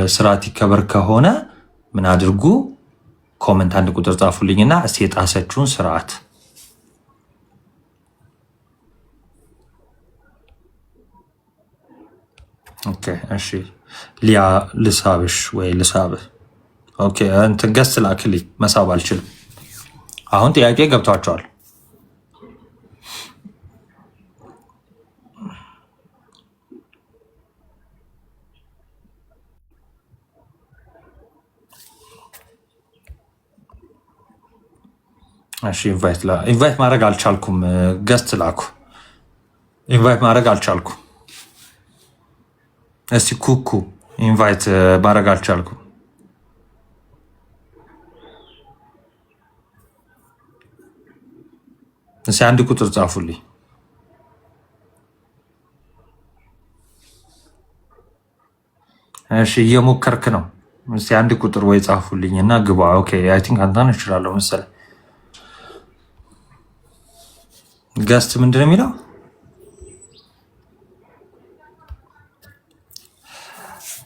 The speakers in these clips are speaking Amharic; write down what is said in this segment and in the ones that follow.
ስርዓት ይከበር ከሆነ ምን አድርጉ? ኮመንት አንድ ቁጥር ጻፉልኝና እስቲ የጣሰችውን ስርዓት ኦኬ እሺ ሊያ ልሳብሽ ወይ ልሳብህ ኦኬ እንትን ገስ ላክልኝ መሳብ አልችልም አሁን ጥያቄ ገብቷቸዋል እሺ ኢንቫይት ማድረግ አልቻልኩም ገስት ላኩ ኢንቫይት ማድረግ አልቻልኩም እስቲ ኩኩ ኢንቫይት ማድረግ አልቻልኩም እስቲ አንድ ቁጥር ጻፉልኝ እሺ እየሞከርክ ነው እስቲ አንድ ቁጥር ወይ ጻፉልኝ እና ግባ ኦኬ አይ ቲንክ አንተን እችላለሁ መሰለኝ ገስት ምንድነው የሚለው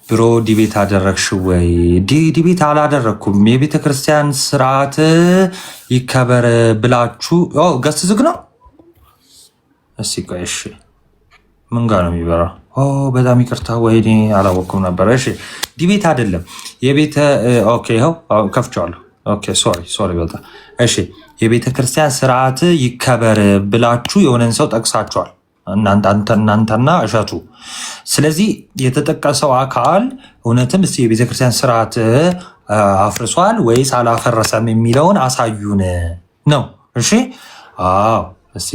ብሮ ዲቤት አደረግሽ ወይ? ዲቤት አላደረግኩም። የቤተ ክርስቲያን ስርዓት ይከበር ብላችሁ ገስት ዝግ ነው። እስኪ ቆይ እሺ፣ ምን ጋር ነው የሚበራው? በጣም ይቅርታ፣ ወይኔ አላወቅኩም ነበር። እሺ ዲቤት አይደለም የቤተ ኦኬ፣ ይኸው ከፍቼዋለሁ። ኦኬ ሶሪ በጣም እሺ። የቤተ ክርስቲያን ስርዓት ይከበር ብላችሁ የሆነን ሰው ጠቅሳችኋል እናንተና እሸቱ። ስለዚህ የተጠቀሰው አካል እውነትም እስኪ የቤተክርስቲያን ስርዓት አፍርሷል ወይስ አላፈረሰም የሚለውን አሳዩን ነው። እሺ አዎ፣ እሺ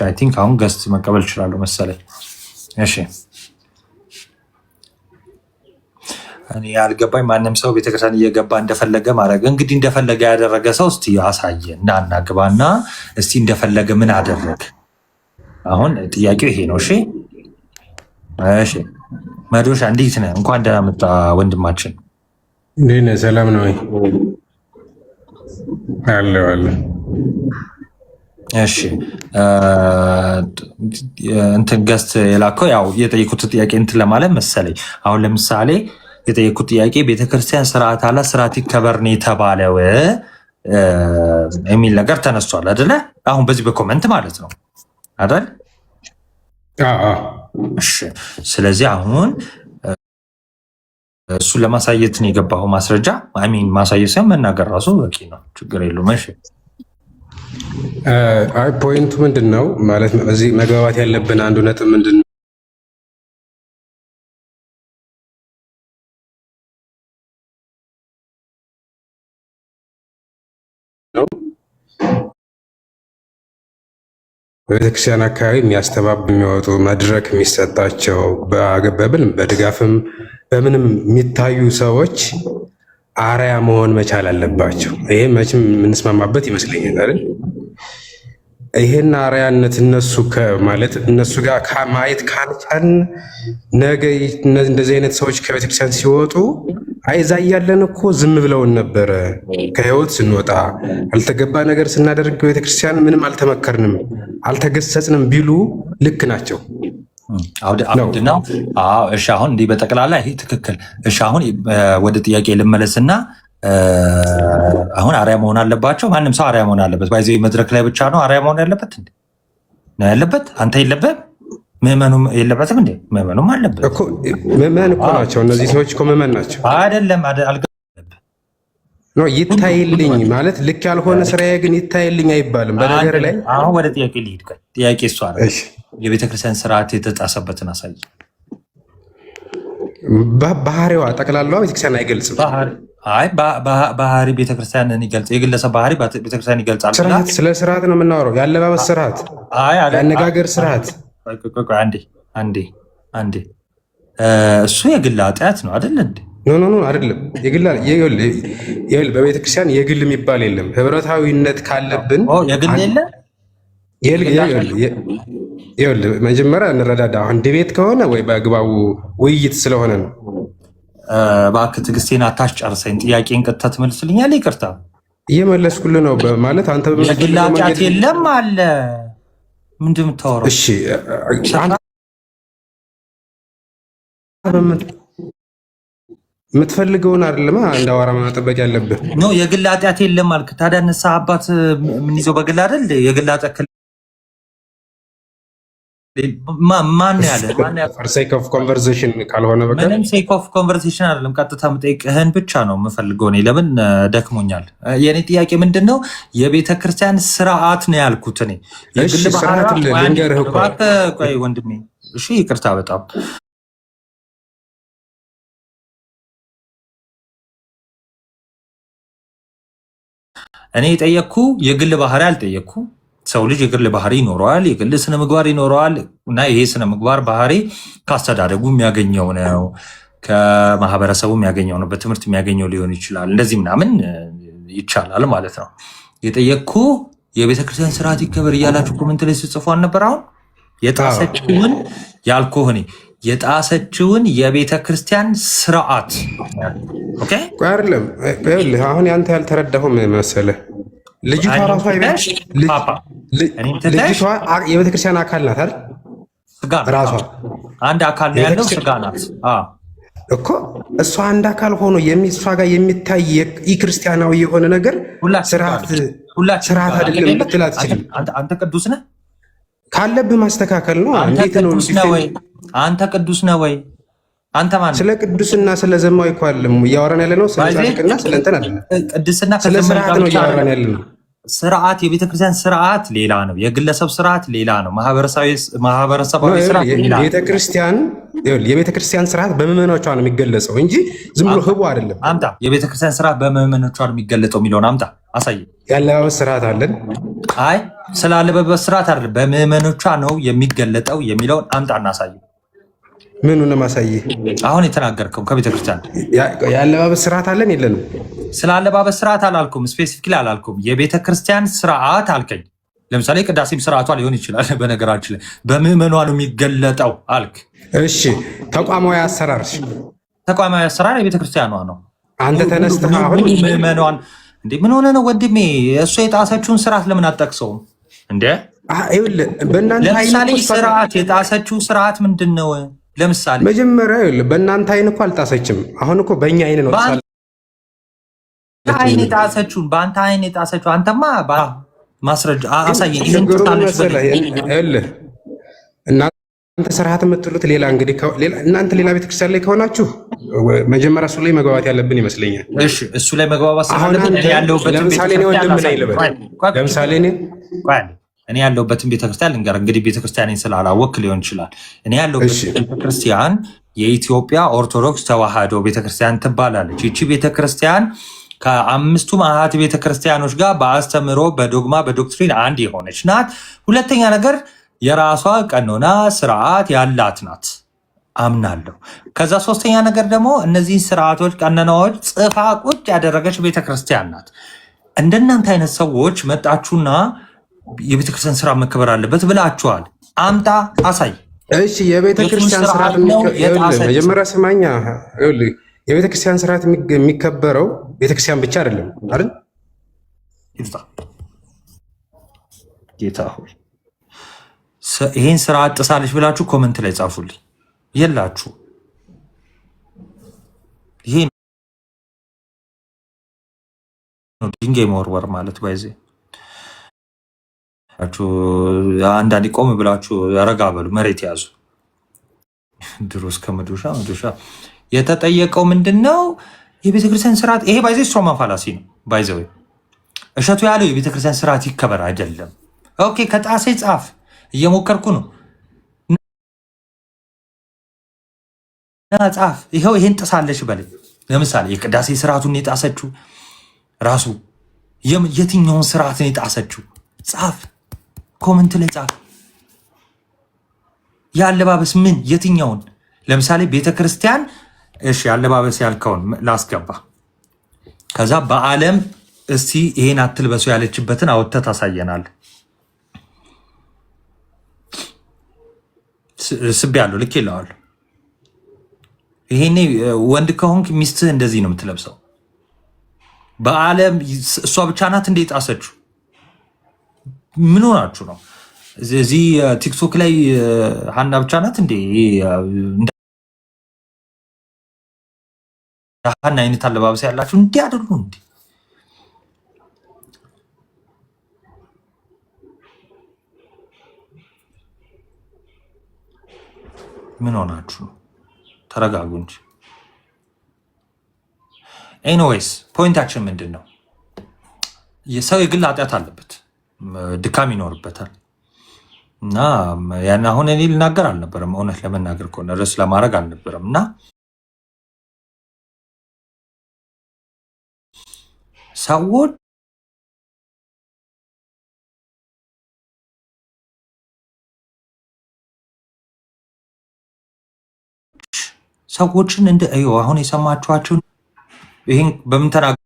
አይ ቲንክ አሁን ገስት መቀበል እችላለሁ መሰለኝ። እሺ እኔ ያልገባኝ ማንም ሰው ቤተክርስቲያን እየገባ እንደፈለገ ማድረግ እንግዲህ እንደፈለገ ያደረገ ሰው እስቲ አሳየ እና እናግባና እስቲ እንደፈለገ ምን አደረግ። አሁን ጥያቄው ይሄ ነው። እሺ እሺ መዶሻ እንዴት ነህ? እንኳን ደህና መጣ ወንድማችን። እንዴት ነህ? ሰላም ነው ወይ? አለ። እሺ እንትን ገስት የላከው ያው የጠየኩት ጥያቄ እንትን ለማለት መሰለኝ። አሁን ለምሳሌ የጠየኩት ጥያቄ ቤተክርስቲያን ስርዓት አለ ስርዓት ይከበር ነው የተባለው የሚል ነገር ተነስቷል አይደለ? አሁን በዚህ በኮመንት ማለት ነው አይደል? እሺ ስለዚህ አሁን እሱን ለማሳየት ነው የገባው ማስረጃ ማሳየት ሳይሆን መናገር ራሱ በቂ ነው፣ ችግር የለውም። እሺ አይ ፖይንቱ ምንድን ነው ማለት ነው? እዚህ መግባባት ያለብን አንዱ ነጥብ ምንድን ነው? በቤተክርስቲያን አካባቢ የሚያስተባብሩ የሚወጡ መድረክ የሚሰጣቸው በድጋፍም በምንም የሚታዩ ሰዎች አርአያ መሆን መቻል አለባቸው። ይሄ መቼም የምንስማማበት ይመስለኛል አይደል? ይሄን አርአያነት ማለት እነሱ ጋር ማየት ካልቻልን ነገ እንደዚህ አይነት ሰዎች ከቤተክርስቲያን ሲወጡ አይዛ እያለን እኮ ዝም ብለውን ነበረ፣ ከህይወት ስንወጣ አልተገባ ነገር ስናደርግ ቤተክርስቲያን ምንም አልተመከርንም አልተገሰጽንም ቢሉ ልክ ናቸው ነው። እሺ አሁን እንዲህ በጠቅላላ ይሄ ትክክል። እሺ አሁን ወደ ጥያቄ ልመለስና አሁን አርአያ መሆን አለባቸው። ማንም ሰው አርአያ መሆን አለበት። ባይዘው መድረክ ላይ ብቻ ነው አርአያ መሆን ያለበት እንዴ? ነው ያለበት? አንተ የለበትም? ምዕመኑም የለበትም እንዴ? ምዕመኑም አለበት እኮ። ምዕመን እኮ ናቸው እነዚህ ሰዎች እኮ ምዕመን ናቸው። አይደለም ነው ይታይልኝ ማለት ልክ ያልሆነ ስራዬ ግን ይታይልኝ አይባልም። በነገር ላይ አሁን ወደ ጥያቄ ልሂድ። ጥያቄ እሷ የቤተክርስቲያን ስርዓት የተጣሰበትን አሳይ። ባህሪዋ ጠቅላላዋ ቤተክርስቲያን አይገልጽም። አይ ባህሪ ቤተክርስቲያንን ይገልጽ፣ የግለሰብ ባህሪ ቤተክርስቲያን ይገልጻል። ስለ ስርዓት ነው የምናወራው፣ የአለባበስ ስርዓት፣ የአነጋገር ስርዓት። አንዴ እሱ የግል ኃጢአት ነው አይደል እንዴ? ኖ አይደለም። በቤተክርስቲያን የግል የሚባል የለም። ህብረታዊነት ካለብን የግል የለ። መጀመሪያ እንረዳዳ። አሁን ዲቤት ከሆነ ወይ በአግባቡ ውይይት ስለሆነ ነው። እባክህ ትዕግስቴን አታስጨርሰኝ። ጥያቄን ቀጥታ ትመልስልኛለህ? ይቅርታ እየመለስኩልህ ነው ማለት አንተ የግል ኃጢአት የለም አለ። ምንድን የምታወራው? እሺ የምትፈልገውን አይደለማ እንዳወራ ማጠበቅ ያለብህ ኖ የግል ኃጢአት የለም አልክ። ታዲያ ንስሐ አባት ምን ይዘው በግል አይደል የግል ኃጢአት ማን ያለ for sake of conversation ካልሆነ በቃ ምንም ሴክ ኦፍ ኮንቨርሴሽን አይደለም። ቀጥታ የምጠይቅህን ብቻ ነው የምፈልገው። እኔ ለምን ደክሞኛል። የኔ ጥያቄ ምንድነው የቤተ ክርስቲያን ስርዓት ነው ያልኩት። እኔ የግል ስርዓት ልንገርህ እኮ ቆይ ወንድሜ፣ እሺ ይቅርታ በጣም እኔ የጠየቅኩ የግል ባህሪ አልጠየቅኩ። ሰው ልጅ የግል ባህሪ ይኖረዋል፣ የግል ስነ ምግባር ይኖረዋል እና ይሄ ስነ ምግባር ባህሪ ካስተዳደጉ የሚያገኘው ነው፣ ከማህበረሰቡ የሚያገኘው ነው፣ በትምህርት የሚያገኘው ሊሆን ይችላል። እንደዚህ ምናምን ይቻላል ማለት ነው። የጠየቅኩ የቤተክርስቲያን ስርዓት ይከበር እያላችሁ ኮመንት ላይ ስጽፉ አልነበር? አሁን የጣሰችውን ያልኩህ እኔ የጣሰችውን የቤተክርስቲያን ስርዓት ኦኬ አይደለም። አሁን ያንተ ያልተረዳሁም መሰለህ ልጅቷ ራሷ ልጅቷ የቤተክርስቲያን አካል ናት አይደል? ራሷ አንድ አካል ነው ያለው፣ ስጋ ናት እኮ እሷ አንድ አካል ሆኖ እሷ ጋር የሚታይ ክርስቲያናዊ የሆነ ነገር ስርዓት አይደለም ልትል አትችልም። አንተ ቅዱስ ነህ ካለብህ ማስተካከል ነው። እንዴት ነው አንተ ቅዱስ ነህ ወይ? አንተ ማለት ስለ ቅዱስና ስለ ዘማዊ እኮ አይደለም እያወራን ያለ ነው። ስለ ጻድቅና ስለ እንትን አይደለም። ቅድስና ስለ ስርዓት ነው እያወራን ያለ ነው። ስርዓት የቤተክርስቲያን ስርዓት ሌላ ነው፣ የግለሰብ ስርዓት ሌላ ነው፣ ማህበረሰባዊ ስርዓት ሌላ ነው። የቤተክርስቲያን ስርዓት በምዕመኖቿ ነው የሚገለጸው እንጂ ዝም ብሎ ህቡ አይደለም። አምጣ የቤተክርስቲያን ስርዓት በምዕመኖቿ ነው የሚገለጠው የሚለውን አምጣ አሳይ። ያለባበስ ስርዓት አለን። አይ ስለ አለባበስ ስርዓት አይደለም፣ በምዕመኖቿ ነው የሚገለጠው የሚለውን አምጣ እናሳይ። ምኑን ነው ማሳየህ? አሁን የተናገርከው ከቤተክርስቲያን የአለባበስ ስርዓት አለን የለንም? ስለ አለባበስ ስርዓት አላልኩም፣ ስፔሲፊክሊ አላልኩም። የቤተክርስቲያን ስርዓት አልከኝ። ለምሳሌ ቅዳሴም ስርዓቷ ሊሆን ይችላል። በነገራችን ላይ በምዕመኗ ነው የሚገለጠው አልክ። እሺ ተቋማዊ አሰራር የቤተክርስቲያኗ ነው። አንተ ተነስተህ አሁን ምዕመኗን እንዴ ምን ሆነ ነው ወንድሜ? እሱ የጣሰችውን ስርዓት ለምን አጠቅሰውም እንዴ? ለምሳሌ ስርዓት የጣሰችው ስርዓት ምንድን ነው? ለምሳሌ መጀመሪያ በእናንተ አይን እኮ አልጣሰችም። አሁን እኮ በእኛ አይን ነው አይን የጣሰችውን በአንተ አይን የጣሰችው። አንተማ ማስረጃ አሳየኝ። እናንተ ስርዓት የምትሉት ሌላ እንግዲህ እናንተ ሌላ ቤተክርስቲያን ላይ ከሆናችሁ መጀመሪያ እሱ ላይ መግባባት ያለብን ይመስለኛል። እሺ እሱ ላይ መግባባት ስላለብን እኔ ያለሁበትን ቤተክርስቲያን ልንገር። እንግዲህ ቤተክርስቲያንን ስላላወቅ ሊሆን ይችላል። እኔ ያለሁበት ቤተክርስቲያን የኢትዮጵያ ኦርቶዶክስ ተዋሕዶ ቤተክርስቲያን ትባላለች። ይቺ ቤተክርስቲያን ከአምስቱ ማዕት ቤተክርስቲያኖች ጋር በአስተምህሮ በዶግማ በዶክትሪን አንድ የሆነች ናት። ሁለተኛ ነገር የራሷ ቀኖና ስርዓት ያላት ናት አምናለሁ። ከዛ ሶስተኛ ነገር ደግሞ እነዚህን ስርዓቶች ቀኖናዎች ጽፋ ቁጭ ያደረገች ቤተክርስቲያን ናት። እንደናንተ አይነት ሰዎች መጣችሁና የቤተክርስቲያን ስራ መከበር አለበት ብላችኋል። አምጣ አሳይ። እሺ የቤተክርስቲያን ስርዓት መጀመሪያ ስማኛ። የቤተክርስቲያን ስርዓት የሚከበረው ቤተክርስቲያን ብቻ አይደለም አይደል? ጌታ ሆይ ይህን ስርዓት ጥሳለች ብላችሁ ኮመንት ላይ ጻፉልኝ። የላችሁ ይሄ ድንጋይ መወርወር ማለት ባይዜ አንዳንዴ ቆም ብላችሁ ረጋ በሉ፣ መሬት ያዙ። ድሮስ ከመዶሻ የተጠየቀው ምንድን ነው? የቤተክርስቲያን ስርዓት። ይሄ ባይዜ ስትሮማን ፋላሲ ነው። ባይዘው እሸቱ ያለው የቤተክርስቲያን ስርዓት ይከበር አይደለም። ኦኬ ከጣሴ ጻፍ። እየሞከርኩ ነው። ጻፍ። ይኸው ይሄን ጥሳለች በለኝ። ለምሳሌ የቅዳሴ ስርዓቱን የጣሰችው ራሱ የትኛውን ስርዓትን የጣሰችው ጻፍ። ኮመንት ላይ ጻፍ። የአለባበስ ምን የትኛውን? ለምሳሌ ቤተክርስቲያን እሺ የአለባበስ ያልከውን ላስገባ። ከዛ በዓለም እስቲ ይሄን አትልበሱ ያለችበትን አወጥተህ ታሳየናል። ስብ ያለው ልክ ይለዋል። ይሄኔ ወንድ ከሆንክ ሚስትህ እንደዚህ ነው የምትለብሰው። በዓለም እሷ ብቻ ናት እንዴ ጣሰችው? ምን ሆናችሁ ነው? እዚህ ቲክቶክ ላይ ሀና ብቻ ናት እንዴ ሀና አይነት አለባበስ ያላችሁ እንዲህ አይደሉ እንዴ? ምን ሆናችሁ ነው? ተረጋጉ እንጂ። ኤኒዌይስ ፖይንታችን ምንድን ነው? የሰው የግል ኃጢአት አለበት፣ ድካም ይኖርበታል። እና ያን አሁን እኔ ልናገር አልነበረም፣ እውነት ለመናገር ከሆነ ርዕስ ለማድረግ አልነበረም። እና ሰዎች ሰዎችን እንደ አሁን የሰማችኋቸው ይህን በምን ተናገር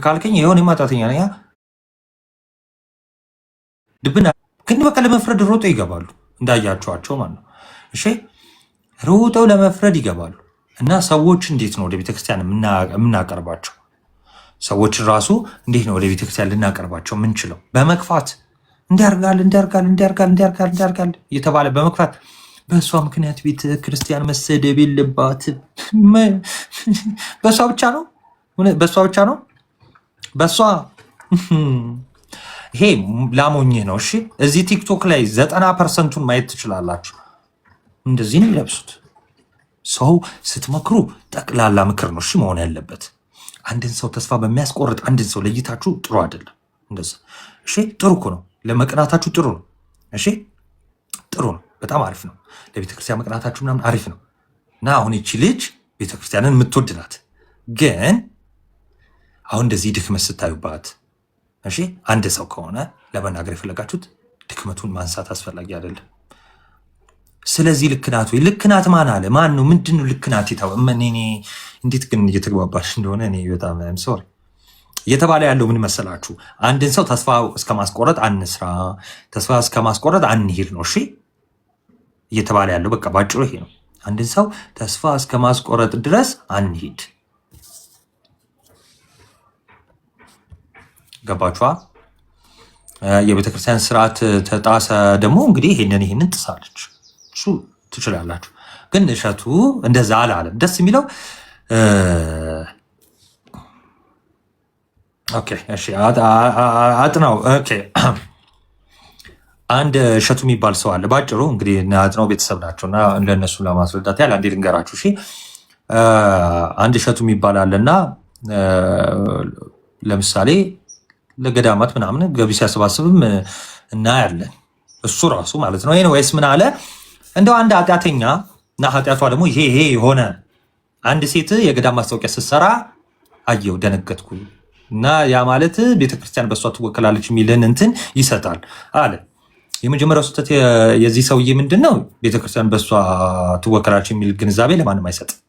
ካልከኝ የሆነ የማጣተኛ ነ ድብና ግን በቃ ለመፍረድ ሮጦ ይገባሉ። እንዳያቸዋቸው ማለት ነው። እሺ ሮጠው ለመፍረድ ይገባሉ። እና ሰዎች እንዴት ነው ወደ ቤተክርስቲያን የምናቀርባቸው? ሰዎችን ራሱ እንዴት ነው ወደ ቤተክርስቲያን ልናቀርባቸው ምንችለው? በመግፋት እንዲያርጋል እየተባለ በመግፋት በእሷ ምክንያት ቤተ ክርስቲያን መሰደብ የለባት። በእሷ ብቻ ነው በእሷ ይሄ ላሞኝህ ነው። እሺ እዚህ ቲክቶክ ላይ 90%ቱን ማየት ትችላላችሁ። እንደዚህ ነው የሚለብሱት። ሰው ስትመክሩ ጠቅላላ ምክር ነው እሺ መሆን ያለበት። አንድን ሰው ተስፋ በሚያስቆርጥ አንድን ሰው ለይታችሁ ጥሩ አይደለም። እንደዛ እሺ ጥሩ እኮ ነው፣ ለመቅናታችሁ ጥሩ ነው። እሺ ጥሩ ነው፣ በጣም አሪፍ ነው። ለቤተክርስቲያን መቅናታችሁ ምናምን አሪፍ ነው። እና አሁን ይቺ ልጅ ቤተክርስቲያንን የምትወድ ናት። ግን አሁን እንደዚህ ድክመት ስታዩባት እሺ አንድ ሰው ከሆነ ለመናገር የፈለጋችሁት ድክመቱን ማንሳት አስፈላጊ አይደለም። ስለዚህ ልክናት ወይ ልክናት ማን አለ? ማን ነው? ምንድን ነው ልክናት? እንዴት ግን እየተግባባሽ እንደሆነ እኔ በጣም ሶሪ። እየተባለ ያለው ምን መሰላችሁ? አንድን ሰው ተስፋ እስከ ማስቆረጥ አንስራ፣ ተስፋ እስከ ማስቆረጥ አንሄድ ነው። እሺ እየተባለ ያለው በቃ ባጭሩ ይሄ ነው። አንድን ሰው ተስፋ እስከ ማስቆረጥ ድረስ አንሄድ። ገባችኋ? የቤተክርስቲያን ስርዓት ተጣሰ ደግሞ እንግዲህ ይሄንን ጥሳለች። እሱ ትችላላችሁ። ግን እሸቱ እንደዛ አላለም። ደስ የሚለው ኦኬ እሺ አጥናው ኦኬ አንድ እሸቱ የሚባል ሰው አለ። ባጭሩ እንግዲህ አጥናው ቤተሰብ ናቸውና ለነሱ ለማስረዳት ያለ አንዴ ልንገራችሁ። እሺ አንድ እሸቱ የሚባል አለና ለምሳሌ ለገዳማት ምናምን ገቢ ሲያሰባስብም እናያለን። እሱ ራሱ ማለት ነው። ወይስ ምን አለ? እንደው አንድ ኃጢአተኛ እና ኃጢአቷ ደግሞ ይሄ የሆነ አንድ ሴት የገዳም ማስታወቂያ ስትሰራ አየው፣ ደነገጥኩ። እና ያ ማለት ቤተክርስቲያን በእሷ ትወከላለች የሚልን እንትን ይሰጣል አለ። የመጀመሪያው ስህተት የዚህ ሰውዬ ምንድን ነው? ቤተክርስቲያን በእሷ ትወከላለች የሚል ግንዛቤ ለማንም አይሰጥም።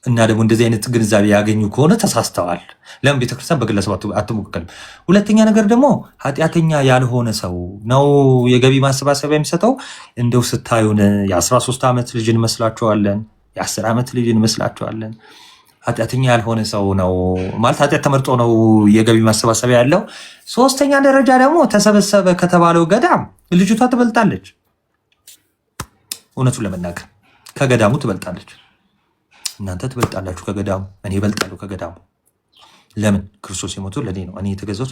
እና ደግሞ እንደዚህ አይነት ግንዛቤ ያገኙ ከሆነ ተሳስተዋል። ለምን ቤተክርስቲያን በግለሰብ አትወከልም? ሁለተኛ ነገር ደግሞ ኃጢአተኛ ያልሆነ ሰው ነው የገቢ ማሰባሰቢያ የሚሰጠው። እንደው ስታዩን የ13 ዓመት ልጅ እንመስላችኋለን፣ የ10 ዓመት ልጅ እንመስላችኋለን። ኃጢአተኛ ያልሆነ ሰው ነው ማለት ኃጢአት ተመርጦ ነው የገቢ ማሰባሰቢያ ያለው። ሶስተኛ ደረጃ ደግሞ ተሰበሰበ ከተባለው ገዳም ልጅቷ ትበልጣለች። እውነቱን ለመናገር ከገዳሙ ትበልጣለች። እናንተ ትበልጣላችሁ ከገዳሙ፣ እኔ እበልጣለሁ ከገዳሙ። ለምን? ክርስቶስ የሞተው ለእኔ ነው። እኔ የተገዛሁት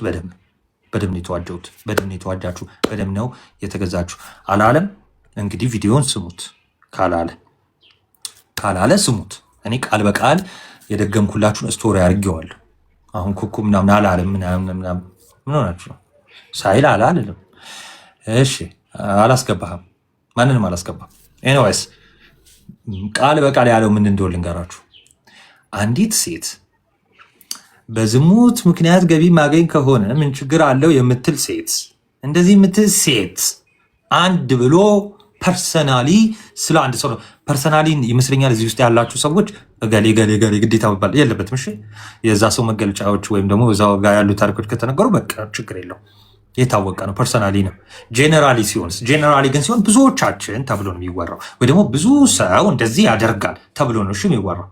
በደም ነው የተዋጀሁት። በደም ነው የተዋጃችሁ፣ በደም ነው የተገዛችሁ አላለም? እንግዲህ ቪዲዮን ስሙት። ካላለ ስሙት። እኔ ቃል በቃል የደገምኩላችሁን ስቶሪ አድርጌዋለሁ። አሁን ኩኩ ምናምን አላለም። ምናምን ምን ሆናችሁ ነው ሳይል አላለም። እሺ አላስገባህም፣ ማንንም አላስገባም። ኤኒዌይስ ቃል በቃል ያለው ምን እንደሆነ ልንገራችሁ። አንዲት ሴት በዝሙት ምክንያት ገቢ ማገኝ ከሆነ ምን ችግር አለው የምትል ሴት፣ እንደዚህ የምትል ሴት አንድ ብሎ ፐርሰናሊ ስለ አንድ ሰው ፐርሰናሊ ይመስለኛል እዚህ ውስጥ ያላችሁ ሰዎች ገሌ ግዴታ መባል የለበትም። እሺ የዛ ሰው መገለጫዎች ወይም ደግሞ እዛው ጋር ያሉ ታሪኮች ከተነገሩ በቃ ችግር የለው፣ የታወቀ ነው። ፐርሰናሊ ነው። ጄኔራሊ ግን ሲሆን ብዙዎቻችን ተብሎ ነው የሚወራው፣ ወይ ደግሞ ብዙ ሰው እንደዚህ ያደርጋል ተብሎ ነው የሚወራው።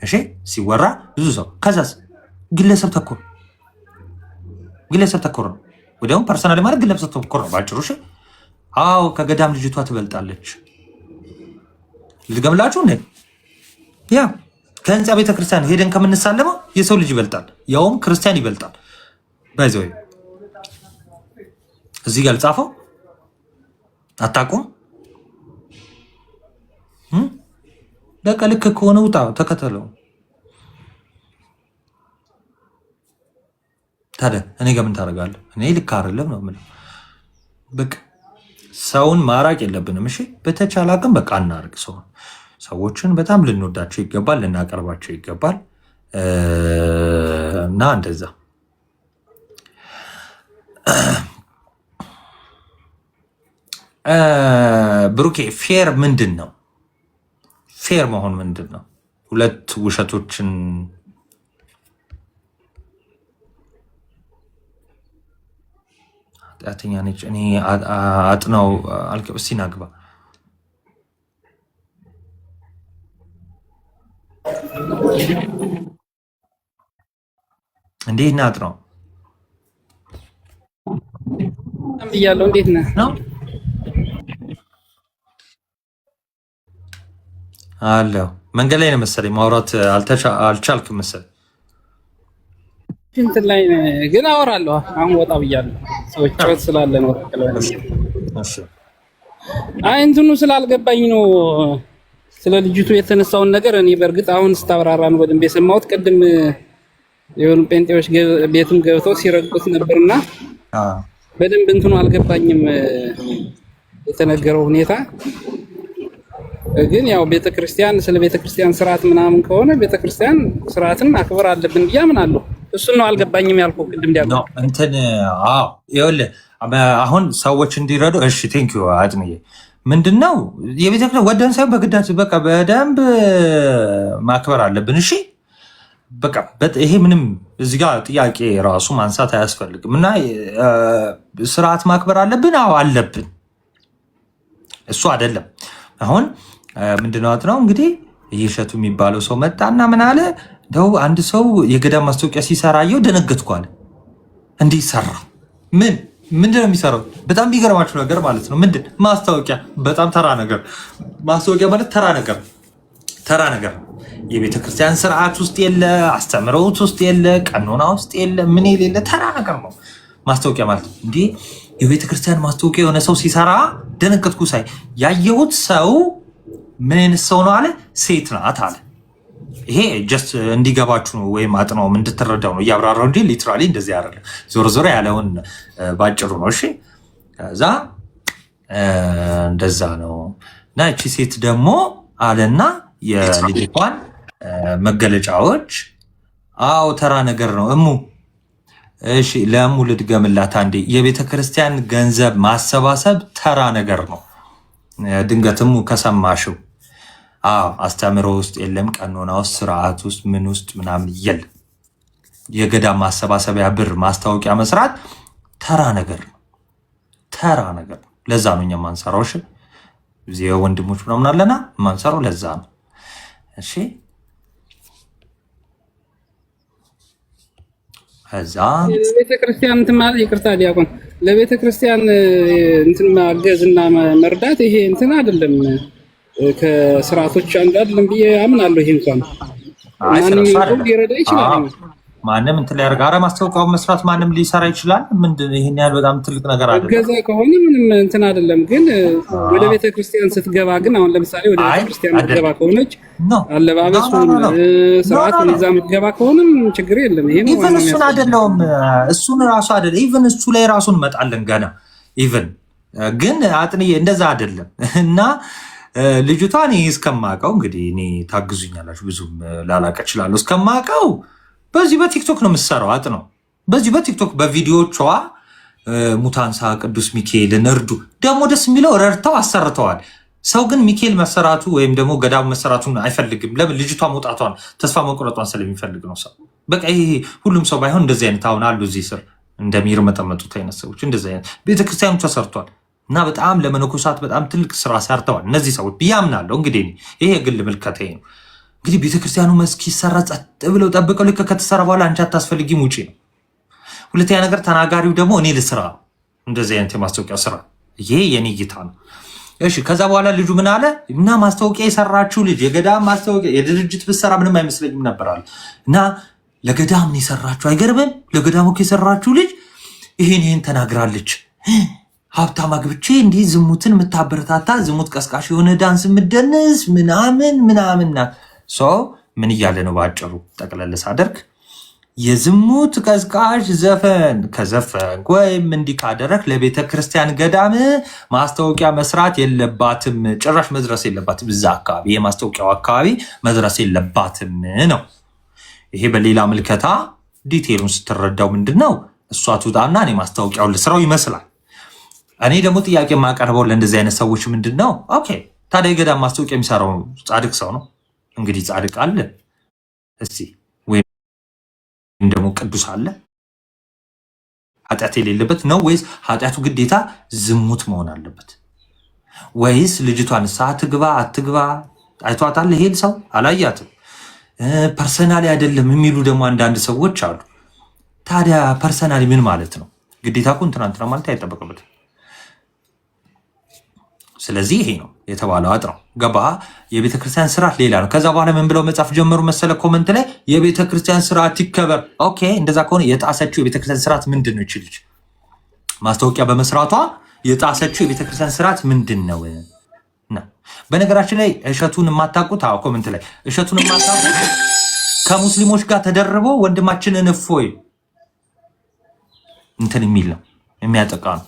እሺ ሲወራ ብዙ ሰው፣ ከዛስ ግለሰብ ተኮር ነው። ወዲያውም ፐርሰናል ማለት ግን ለብሰው ተኮር ነው ባጭሩ። እሺ አዎ ከገዳም ልጅቷ ትበልጣለች። ልገምላችሁ እንዴ ያ ከህንፃ ቤተክርስቲያን ሄደን ከምንሳለመው የሰው ልጅ ይበልጣል፣ ያውም ክርስቲያን ይበልጣል። ባይዘው እዚህ ጋር ጻፈው አታውቁም? በቃ ልክ ከሆነ ውጣ ተከተለው። ታዲያ እኔ ጋር ምን ታደርጋለህ? እኔ ልክ አይደለም ነው የምልህ። በቃ ሰውን ማራቅ የለብንም። እሺ በተቻለ አቅም በቃ እናርቅ። ሰዎችን በጣም ልንወዳቸው ይገባል፣ ልናቀርባቸው ይገባል እና እንደዛ ብሩኬ ፌር ምንድን ነው? ፌር መሆን ምንድን ነው? ሁለት ውሸቶችን ኃጢአተኛ ነች እኔ አጥናው አልቀብሲና ግባ እንዴት ናት ነው ብያለሁ። እንዴት ነህ ነው አለው። መንገድ ላይ ነው መሰለኝ ማውራት አልቻልክም መሰለኝ። እንትን ላይ ግን አወራለሁ። አሁን ወጣ ብያለሁ። ሰዎች ጨዋታ ስላለ ነው። እሺ አይ እንትኑ ስላልገባኝ ነው ስለ ልጅቱ የተነሳውን ነገር። እኔ በእርግጥ አሁን ስታብራራ ነው በደንብ የሰማሁት። ቅድም የሆኑ ጴንጤዎች ቤቱም ገብተው ሲረግጡት ነበርና በደንብ እንትኑ አልገባኝም የተነገረው ሁኔታ። ግን ያው ቤተክርስቲያን ስለ ቤተክርስቲያን ስርዓት ምናምን ከሆነ ቤተክርስቲያን ስርዓትን ማክበር አለብን ብዬ አምናለሁ። እሱን ነው አልገባኝም ያልኩህ ቅድም ዲያቆን እንትን ይኸውልህ አሁን ሰዎች እንዲረዱ እሺ ቴንክ ዩ አጥንዬ ምንድነው የቤተክርስቲያን ወደን ሳይሆን በግዳችን በቃ በደንብ ማክበር አለብን። እሺ በቃ ይሄ ምንም እዚህ ጋር ጥያቄ ራሱ ማንሳት አያስፈልግም። እና ስርዓት ማክበር አለብን። አዎ አለብን። እሱ አይደለም አሁን ምንድነው አጥናው እንግዲህ እየሸቱ የሚባለው ሰው መጣና ምን አለ ደው አንድ ሰው የገዳም ማስታወቂያ ሲሰራየው ደነገጥኩ አለ። እንዴ ሰራ ምንድነው የሚሰራው? በጣም ቢገርማችሁ ነገር ማለት ነው። ምንድን ማስታወቂያ በጣም ተራ ነገር። ማስታወቂያ ማለት ተራ ነገር የቤተ ክርስቲያን ስርዓት ውስጥ የለ፣ አስተምሮት ውስጥ የለ፣ ቀኖና ውስጥ የለ፣ ምን የሌለ ተራ ነገር ነው ማስታወቂያ ማለት። እንዴ የቤተ ክርስቲያን ማስታወቂያ የሆነ ሰው ሲሰራ ደነገጥኩ። ሳይ ያየሁት ሰው ምን አይነት ሰው ነው አለ? ሴት ናት አለ። ይሄ ጀስት እንዲገባችሁ ነው ወይም አጥናውም እንድትረዳው ነው እያብራራው እንጂ ሊትራሊ እንደዚህ አይደለም። ዞሮ ዞሮ ያለውን ባጭሩ ነው። እሺ ከዛ እንደዛ ነው እና እቺ ሴት ደግሞ አለና የልጅቷን መገለጫዎች አዎ ተራ ነገር ነው እሙ። እሺ ለእሙ ልድገምላት አንዴ። የቤተ ክርስቲያን ገንዘብ ማሰባሰብ ተራ ነገር ነው። ድንገትም ከሰማሽው አስተምሮ ውስጥ የለም፣ ቀኖና ውስጥ ስርዓት ውስጥ ምን ውስጥ ምናምን የለም። የገዳም ማሰባሰቢያ ብር ማስታወቂያ መስራት ተራ ነገር ነው። ተራ ነገር ነው። ለዛ ነው እኛ ማንሰራው። እሺ እዚህ ወንድሞች ምናምን አለና ማንሰራው ለዛ ነው። እሺ ከዛ ቤተክርስቲያን እንትን ማለት ይቅርታ ዲያቆን ለቤተክርስቲያን እንትን ማገዝና መርዳት ይሄ እንትን አይደለም ከስርዓቶች አንዱ አይደለም ብዬ አምናለሁ። ይሄ እንኳን ማንኛውም ሊረዳ ይችላል። ማንም እንትን ሊያደርግ ኧረ ማስታወቂያውን መስራት ማንም ሊሰራ ይችላል። ምንድን ይሄን ያህል በጣም ትልቅ ነገር አይደለም። ገዛ ከሆነ ምንም እንትን አይደለም። ግን ወደ ቤተክርስቲያን ስትገባ ግን አሁን ለምሳሌ ወደ ቤተክርስቲያን ስትገባ ከሆነች አለባበሱን ስርዓቱን ይዛ የምትገባ ከሆነም ችግር የለም። ይሄ ነው ኢቭን እሱን አይደለም እሱን ራሱ አይደለም ኢቭን እሱ ላይ ራሱን መጣለን ገና ኢቭን ግን አጥንዬ እንደዛ አይደለም። እና ልጅቷ እኔ እስከማውቀው እንግዲህ እኔ ታግዙኛላችሁ ብዙም ላላቀ እችላለሁ እስከማውቀው በዚህ በቲክቶክ ነው የምትሰራው። አጥነው በዚህ በቲክቶክ በቪዲዮቿ ሙታንሳ ቅዱስ ሚካኤልን እርዱ ደግሞ ደስ የሚለው ረድተው አሰርተዋል። ሰው ግን ሚካኤል መሰራቱ ወይም ደግሞ ገዳሙ መሰራቱን አይፈልግም። ለምን? ልጅቷ መውጣቷን ተስፋ መቁረጧን ስለሚፈልግ ነው። ሰው በቃ ይሄ ሁሉም ሰው ባይሆን እንደዚህ አይነት አሁን አሉ እዚህ ስር እንደሚር መጠመጡት አይነት ሰዎች እንደዚህ አይነት ቤተክርስቲያኑ ተሰርቷል እና በጣም ለመነኮሳት በጣም ትልቅ ስራ ሰርተዋል እነዚህ ሰዎች ብዬ አምናለሁ። እንግዲህ ይሄ የግል ምልከታዬ ነው። እንግዲህ ቤተክርስቲያኑ መስኪ ይሰራ ጸጥ ብለው ጠብቀው ልክ ከተሰራ በኋላ አንቺ አታስፈልጊም ውጪ ነው። ሁለተኛ ነገር ተናጋሪው ደግሞ እኔ ልስራ እንደዚህ አይነት የማስታወቂያ ስራ ይሄ የኔ ጌታ ነው። እሺ ከዛ በኋላ ልጁ ምን አለ እና ማስታወቂያ የሰራችው ልጅ የገዳም ማስታወቂያ የድርጅት ብትሰራ ምንም አይመስለኝም ነበር አለ እና ለገዳም ነው የሰራችው። አይገርምም? ለገዳሙ የሰራችው ልጅ ይሄን ተናግራለች። ሀብታም አግብቼ እንዲህ ዝሙትን የምታበረታታ ዝሙት ቀስቃሽ የሆነ ዳንስ የምትደንስ ምናምን ናት። ምን እያለ ነው? በአጭሩ ጠቅለል ሳደርግ የዝሙት ቀስቃሽ ዘፈን ከዘፈንክ ወይም እንዲህ ካደረግ ለቤተ ክርስቲያን ገዳም ማስታወቂያ መስራት የለባትም፣ ጭራሽ መድረስ የለባትም። እዛ አካባቢ የማስታወቂያው አካባቢ መድረስ የለባትም ነው። ይሄ በሌላ ምልከታ ዲቴሉን ስትረዳው ምንድን ነው እሷ ትውጣና እኔ ማስታወቂያውን ልስራው ይመስላል። እኔ ደግሞ ጥያቄ የማቀርበው ለእንደዚህ አይነት ሰዎች ምንድን ነው ኦኬ ታዲያ የገዳም ማስታወቂያ የሚሰራው ጻድቅ ሰው ነው እንግዲህ ጻድቅ አለ እስቲ ወይም ደግሞ ቅዱስ አለ ኃጢአት የሌለበት ነው ወይስ ኃጢአቱ ግዴታ ዝሙት መሆን አለበት? ወይስ ልጅቷን ንስሐ ትግባ አትግባ አይቷታል? ይሄን ሰው አላያትም ፐርሰናሊ አይደለም የሚሉ ደግሞ አንዳንድ ሰዎች አሉ። ታዲያ ፐርሰናሊ ምን ማለት ነው? ግዴታ እኮ እንትና ማለት አይጠበቅበትም። ስለዚህ ይሄ ነው የተባለው አጥራው ገባ። የቤተክርስቲያን ስርዓት ሌላ ነው። ከዛ በኋላ ምን ብለው መጻፍ ጀመሩ መሰለ ኮመንት ላይ የቤተክርስቲያን ስርዓት ይከበር። ኦኬ እንደዛ ከሆነ የጣሰችው የቤተክርስቲያን ስርዓት ምንድን ነው? ይችልች ማስታወቂያ በመስራቷ የጣሰችው የቤተክርስቲያን ስርዓት ምንድን ነው? በነገራችን ላይ እሸቱን የማታውቁት ኮመንት ላይ እሸቱን የማታውቁት ከሙስሊሞች ጋር ተደርቦ ወንድማችንን እፎይ እንትን የሚል ነው የሚያጠቃ ነው።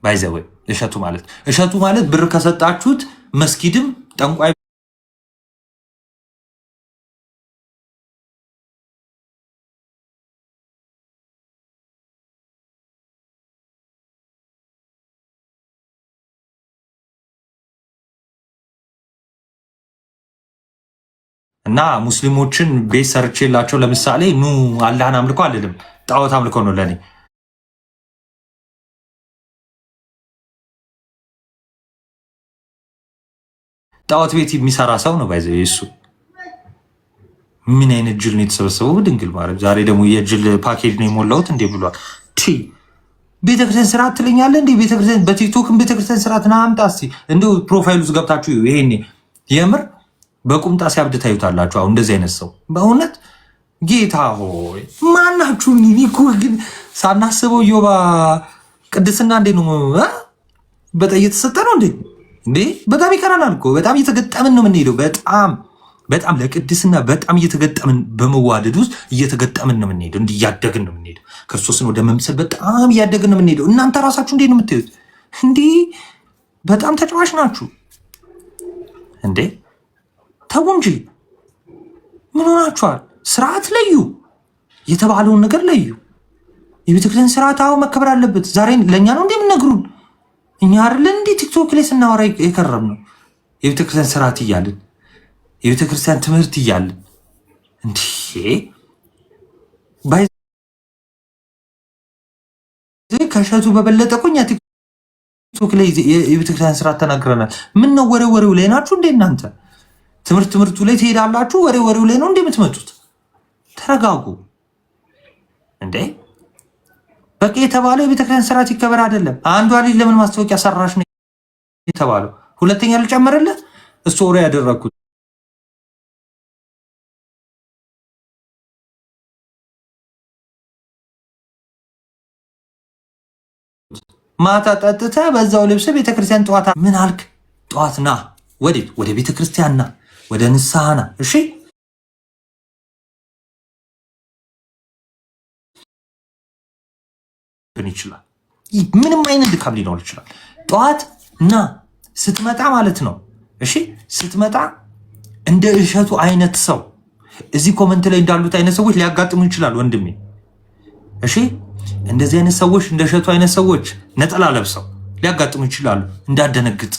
ባይዘው እሸቱ ማለት ብር ከሰጣችሁት መስጊድም ጠንቋይ እና ሙስሊሞችን ቤት ሰርቼላቸው ለምሳሌ ኑ አላህን አምልኮ አልልም፣ ጣዖት አምልኮ ነው ለኔ። ጣዖት ቤት የሚሰራ ሰው ነው ባይዘ እሱ። ምን አይነት ጅል ነው የተሰበሰበው? ድንግል ማርያም ዛሬ ደግሞ የጅል ፓኬጅ ነው የሞላሁት እንዴ ብሏል። ቤተክርስቲያን ስርዓት ትለኛለህ እንዴ? ቤተክርስቲያን በቲክቶክም ቤተክርስቲያን ስርዓት ናምጣ እስኪ እንደው ፕሮፋይል ውስጥ ገብታችሁ ይሄኔ የምር በቁምጣ ሲያብድ ታዩታላችሁ። አሁን እንደዚህ አይነት ሰው በእውነት ጌታ ሆይ ማናችሁ? እኮ ግን ሳናስበው ዮባ ቅድስና እንዴ ነው በጣም እየተሰጠ ነው እንዴ? በጣም ይቀራናል እኮ በጣም እየተገጠምን ነው የምንሄደው። በጣም ለቅድስና በጣም እየተገጠምን በመዋደድ ውስጥ እየተገጠምን ነው የምንሄደው። እንዲህ እያደግን ነው የምንሄደው። ክርስቶስን ወደ መምሰል በጣም እያደግን ነው የምንሄደው። እናንተ ራሳችሁ እንዴት ነው የምታዩት? እንዲህ በጣም ተጫዋች ናችሁ እንዴ? ተው እንጂ ምን ሆናችኋል? ስርዓት ለዩ፣ የተባለውን ነገር ለዩ። የቤተክርስቲያን ስርዓት መከበር አለበት። ዛሬ ለእኛ ነው እንዴ የምነግሩን? እኛ አይደለን እንዴ ቲክቶክ ላይ ስናወራ የከረም ነው የቤተክርስቲያን ስርዓት እያልን የቤተክርስቲያን ትምህርት እያልን እንዴ ከእሸቱ በበለጠ እኮ እኛ ቲክቶክ ላይ የቤተክርስቲያን ስርዓት ተናግረናል። ምን ነው ወሬው ላይ ናችሁ እንዴ እናንተ? ትምህርቱ ላይ ትሄዳላችሁ፣ ወሬው ላይ ነው እንዴ የምትመጡት? ተረጋጉ እንዴ። በቃ የተባለው የቤተክርስቲያን ስርዓት ይከበር አይደለም። አንዷ ልጅ ለምን ማስታወቂያ ሰራሽ ነው የተባለው። ሁለተኛ ልጨምርልህ ስቶሪ ያደረግኩት ማታ ጠጥተህ በዛው ልብስ ቤተክርስቲያን ጠዋት ምን አልክ? ጠዋት ና ወዴት? ወደ ቤተክርስቲያን ና፣ ወደ ንስሐ ና። እሺ ይችላል ምንም አይነት ድካም ሊኖር ይችላል። ጠዋት ና ስትመጣ ማለት ነው። እሺ ስትመጣ እንደ እሸቱ አይነት ሰው እዚህ ኮመንት ላይ እንዳሉት አይነት ሰዎች ሊያጋጥሙ ይችላል ወንድሜ። እሺ እንደዚህ አይነት ሰዎች እንደ እሸቱ አይነት ሰዎች ነጠላ ለብሰው ሊያጋጥሙ ይችላሉ። እንዳደነግጥ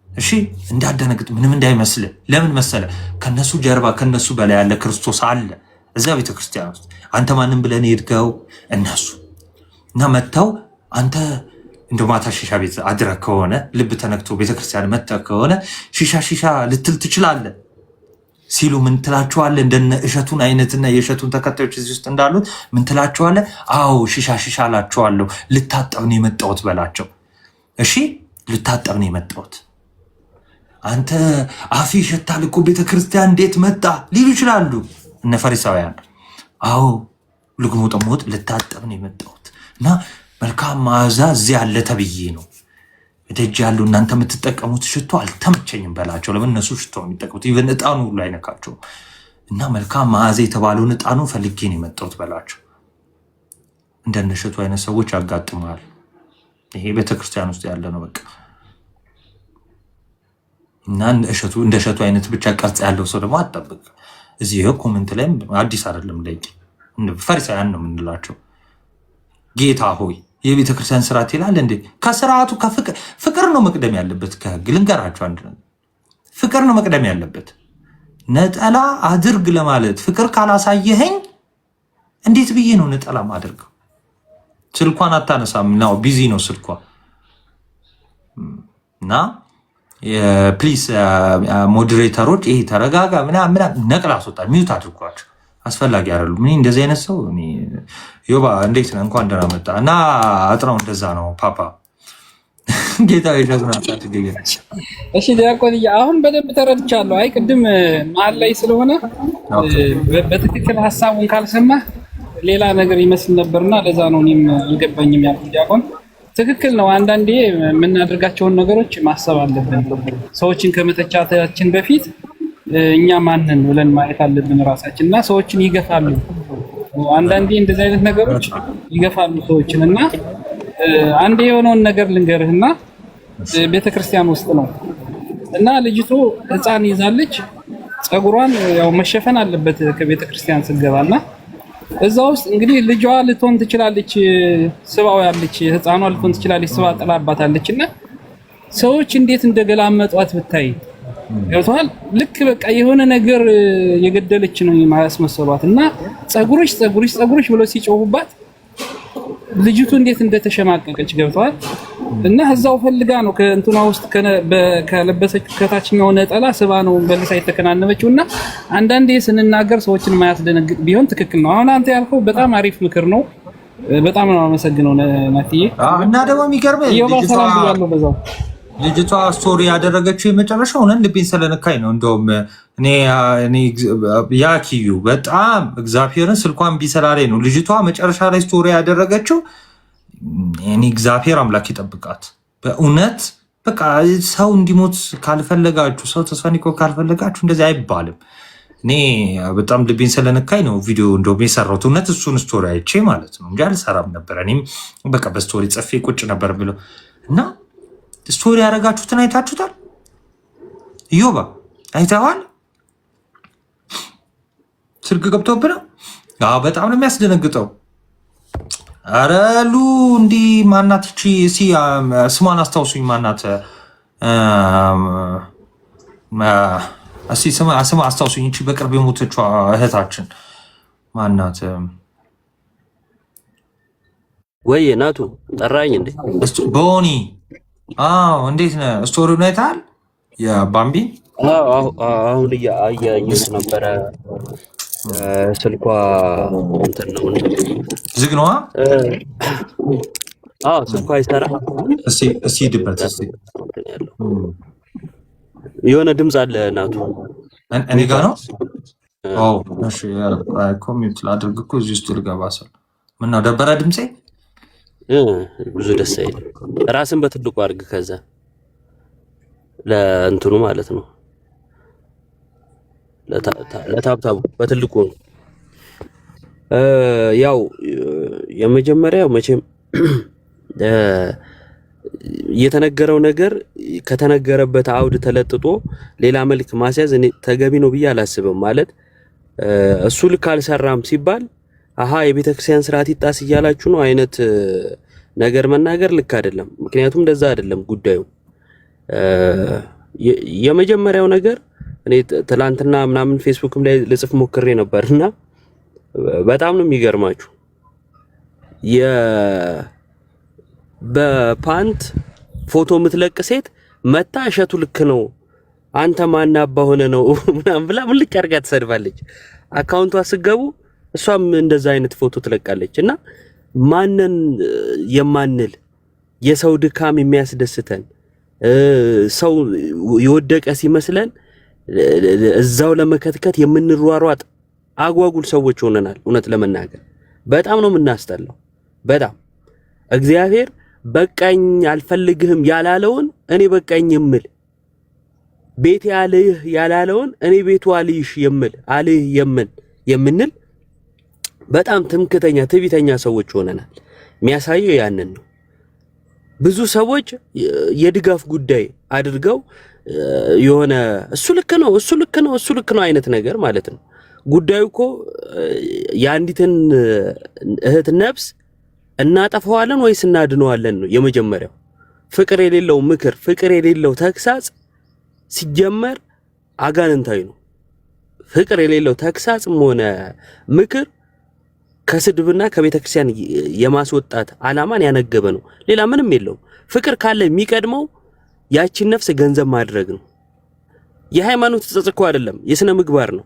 እሺ እንዳደነግጥ፣ ምንም እንዳይመስል። ለምን መሰለ? ከነሱ ጀርባ ከነሱ በላይ ያለ ክርስቶስ አለ እዛ ቤተክርስቲያን ውስጥ። አንተ ማንም ብለን ሄድከው እነሱ እና መጥተው አንተ እንደ ማታ ሺሻ ቤት አድረህ ከሆነ ልብ ተነክቶ ቤተክርስቲያን መጥተህ ከሆነ ሺሻ ልትል ትችላለህ። ሲሉ ምን ትላቸዋለህ? እንደነ እሸቱን አይነትና የእሸቱን ተከታዮች እዚህ ውስጥ እንዳሉት ምን ትላቸዋለህ? አዎ ሽሻ አላቸዋለሁ። ልታጠብ ነው የመጣሁት በላቸው። እሺ ልታጠብ ነው የመጣሁት። አንተ አፊ ይሸታል እኮ ቤተክርስቲያን እንዴት መጣ ሊሉ ይችላሉ እነ ፈሪሳውያን። አዎ ልግሞጠሞጥ ልታጠብ ነው የመጣሁት እና መልካም መዓዛ እዚህ አለ ተብዬ ነው ደጅ ያሉ እናንተ የምትጠቀሙት ሽቶ አልተመቸኝም በላቸው። ለምን እነሱ ሽቶ ነው የሚጠቀሙት፣ ኢቨን እጣኑ ሁሉ አይነካቸውም። እና መልካም መዓዛ የተባለውን እጣኑ ፈልጌ ነው የመጣሁት በላቸው። እንደነ እሸቱ አይነት ሰዎች ያጋጥማል። ይሄ ቤተክርስቲያን ውስጥ ያለ ነው በቃ። እና እንደ እሸቱ አይነት ብቻ ቅርጽ ያለው ሰው ደግሞ አጠብቅ። እዚህ ኮሜንት ላይም አዲስ አይደለም ላይ ፈሪሳውያን ነው የምንላቸው። ጌታ ሆይ የቤተ ክርስቲያን ስርዓት ይላል እንዴ? ከስርዓቱ ፍቅር ነው መቅደም ያለበት። ከህግ ልንገራቸው አንድ ነው፣ ፍቅር ነው መቅደም ያለበት። ነጠላ አድርግ ለማለት ፍቅር ካላሳየኸኝ እንዴት ብዬ ነው ነጠላ ማድርገው? ስልኳን አታነሳም ነው፣ ቢዚ ነው ስልኳ። እና ፕሊስ ሞዴሬተሮች ይሄ ተረጋጋ ምናምን ነቅላ አስወጣ፣ ሚዩት አድርጓቸው። አስፈላጊ አይደሉም። እኔ እንደዚህ አይነት ሰው ዮባ እንዴት ነህ? እንኳን ደህና መጣ እና አጥናው። እንደዛ ነው ፓፓ ጌታ ይደግና ታትገኝ። እሺ ዲያቆን አሁን በደንብ ተረድቻለሁ። አይ ቅድም መሀል ላይ ስለሆነ በትክክል ሀሳቡን ካልሰማህ ሌላ ነገር ይመስል ነበርና ለዛ ነው እኔም አልገባኝም ያልኩት። ዲያቆን ትክክል ነው። አንዳንዴ የምናደርጋቸውን ነገሮች ማሰብ አለብን። ሰዎችን ከመተቻታችን በፊት እኛ ማንን ብለን ማየት አለብን ራሳችን። እና ሰዎችን ይገፋሉ፣ አንዳንዴ እንደዚህ አይነት ነገሮች ይገፋሉ ሰዎችን። እና አንድ የሆነውን ነገር ልንገርህና ቤተክርስቲያን ውስጥ ነው እና ልጅቱ ህፃን ይዛለች። ፀጉሯን ያው መሸፈን አለበት ከቤተክርስቲያን ስትገባና እዛ ውስጥ እንግዲህ ልጇ ልትሆን ትችላለች፣ ስባው ያለች ህፃኗ ልትሆን ትችላለች፣ ስባ ጥላባታለች። እና ሰዎች እንዴት እንደገላመጧት ብታይ ገብቷል። ልክ በቃ የሆነ ነገር የገደለች ነው የማያስመሰሏት። እና ፀጉርሽ ብለው ሲጮሁባት ልጅቱ እንዴት እንደተሸማቀቀች ገብቷል። እና እዛው ፈልጋ ነው ከእንቱና ውስጥ ከለበሰችው ከታችኛው ነጠላ ስባ ነው በልሳ የተከናነበችው። እና አንዳንዴ ስንናገር ሰዎችን ማያስደነግጥ ቢሆን ትክክል ነው። አሁን አንተ ያልከው በጣም አሪፍ ምክር ነው። በጣም ነው አመሰግነው ናትዬ። እና ደግሞ የሚገርመው ልጅቷ ስቶሪ ያደረገችው የመጨረሻው ሆነን ልቤን ስለነካኝ ነው። እንደውም እኔ ያኪዩ በጣም እግዚአብሔርን ስልኳን ቢሰላላይ ነው ልጅቷ መጨረሻ ላይ ስቶሪ ያደረገችው። እኔ እግዚአብሔር አምላክ ይጠብቃት በእውነት። በቃ ሰው እንዲሞት ካልፈለጋችሁ፣ ሰው ተስፋ ካልፈለጋችሁ እንደዚህ አይባልም። እኔ በጣም ልቤን ስለነካኝ ነው ቪዲዮ እንደውም የሰራሁት። እውነት እሱን ስቶሪ አይቼ ማለት ነው እንጂ አልሰራም ነበር። እኔም በቃ በስቶሪ ጽፌ ቁጭ ነበር ብለው እና ስቶሪ ያደረጋችሁትን አይታችሁታል? ኢዮባ አይተዋል? ስልክ ገብቶብህ ነው? አዎ በጣም ነው የሚያስደነግጠው። ኧረ ሉ እንዲህ ማናት እቺ? እስኪ ስሟን አስታውሱኝ። ማናት? እስኪ ስሟ አስታውሱኝ። እቺ በቅርብ የሞተችው እህታችን ማናት? ወይ ናቱ ጠራኝ እንዴ? ቦኒ እንዴት ነህ? ስቶሪውን አይተሃል? የባምቢ አሁን እያየሁት ነበረ። ስልኳ እንትን ነው ዝግ ነዋ። ስልኳ አይሰራም። እስኪ ሂድበት። የሆነ ድምፅ አለ ናቱ። እኔ ጋ ነው። እሺ ኮሚዩት ላድርግ እኮ እዚህ ውስጥ ልገባ ስል ምነው ደበረ ድምፄ? ብዙ ደስ አይልም። ራስን በትልቁ አድርግ። ከዛ ለእንትኑ ማለት ነው ለታብታቡ በትልቁ ነው። ያው የመጀመሪያው መቼም የተነገረው ነገር ከተነገረበት አውድ ተለጥጦ ሌላ መልክ ማስያዝ እኔ ተገቢ ነው ብዬ አላስብም። ማለት እሱ ልክ አልሰራም ሲባል የቤተክርስቲያን ስርዓት ይጣስ እያላችሁ ነው አይነት ነገር መናገር ልክ አይደለም። ምክንያቱም እንደዛ አይደለም ጉዳዩ። የመጀመሪያው ነገር እኔ ትላንትና ምናምን ፌስቡክም ላይ ልጽፍ ሞክሬ ነበርና በጣም ነው የሚገርማችሁ። በፓንት ፎቶ የምትለቅ ሴት መታ እሸቱ ልክ ነው አንተ ማን አባ ሆነ ነው ምናምን ብላ ምልክ አድርጋ ትሰድባለች። አካውንቷ ስገቡ እሷም እንደዛ አይነት ፎቶ ትለቃለች። እና ማንን የማንል የሰው ድካም የሚያስደስተን ሰው የወደቀ ሲመስለን እዛው ለመከትከት የምንሯሯጥ አጓጉል ሰዎች ሆነናል። እውነት ለመናገር በጣም ነው የምናስጠላው። በጣም እግዚአብሔር በቃኝ አልፈልግህም ያላለውን እኔ በቃኝ የምል ቤት ያልህ ያላለውን እኔ ቤቱ አልይሽ የምል አልህ የምንል በጣም ትምክተኛ ትዕቢተኛ ሰዎች ሆነናል። የሚያሳየው ያንን ነው። ብዙ ሰዎች የድጋፍ ጉዳይ አድርገው የሆነ እሱ ልክ ነው አይነት ነገር ማለት ነው። ጉዳዩ እኮ የአንዲትን እህት ነፍስ እናጠፋዋለን ወይስ እናድነዋለን ነው የመጀመሪያው። ፍቅር የሌለው ምክር፣ ፍቅር የሌለው ተግሳጽ ሲጀመር አጋንንታዊ ነው። ፍቅር የሌለው ተግሳጽም ሆነ ምክር ከስድብና ከቤተክርስቲያን የማስወጣት ዓላማን ያነገበ ነው። ሌላ ምንም የለውም። ፍቅር ካለ የሚቀድመው ያቺን ነፍስ ገንዘብ ማድረግ ነው። የሃይማኖት ጸጸት እኮ አይደለም፣ የሥነ ምግባር ነው።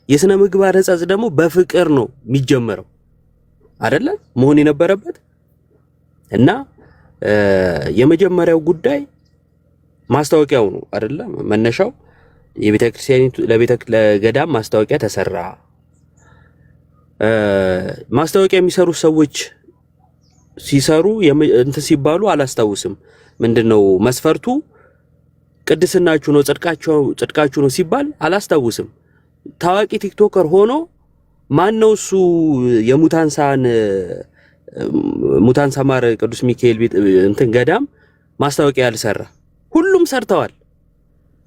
የሥነ ምግባር ጸጸት ደግሞ በፍቅር ነው የሚጀመረው አይደለ መሆን የነበረበት። እና የመጀመሪያው ጉዳይ ማስታወቂያው ነው አይደለ መነሻው። የቤተክርስቲያኒቱ ለገዳም ማስታወቂያ ተሰራ። ማስታወቂያ የሚሰሩ ሰዎች ሲሰሩ እንት ሲባሉ አላስታውስም። ምንድነው መስፈርቱ? ቅድስናችሁ ነው ጽድቃችሁ ነው ሲባል አላስታውስም። ታዋቂ ቲክቶከር ሆኖ ማን ነው እሱ ሙታን ሳማር ቅዱስ ሚካኤል እንትን ገዳም ማስታወቂያ ያልሰራ? ሁሉም ሰርተዋል።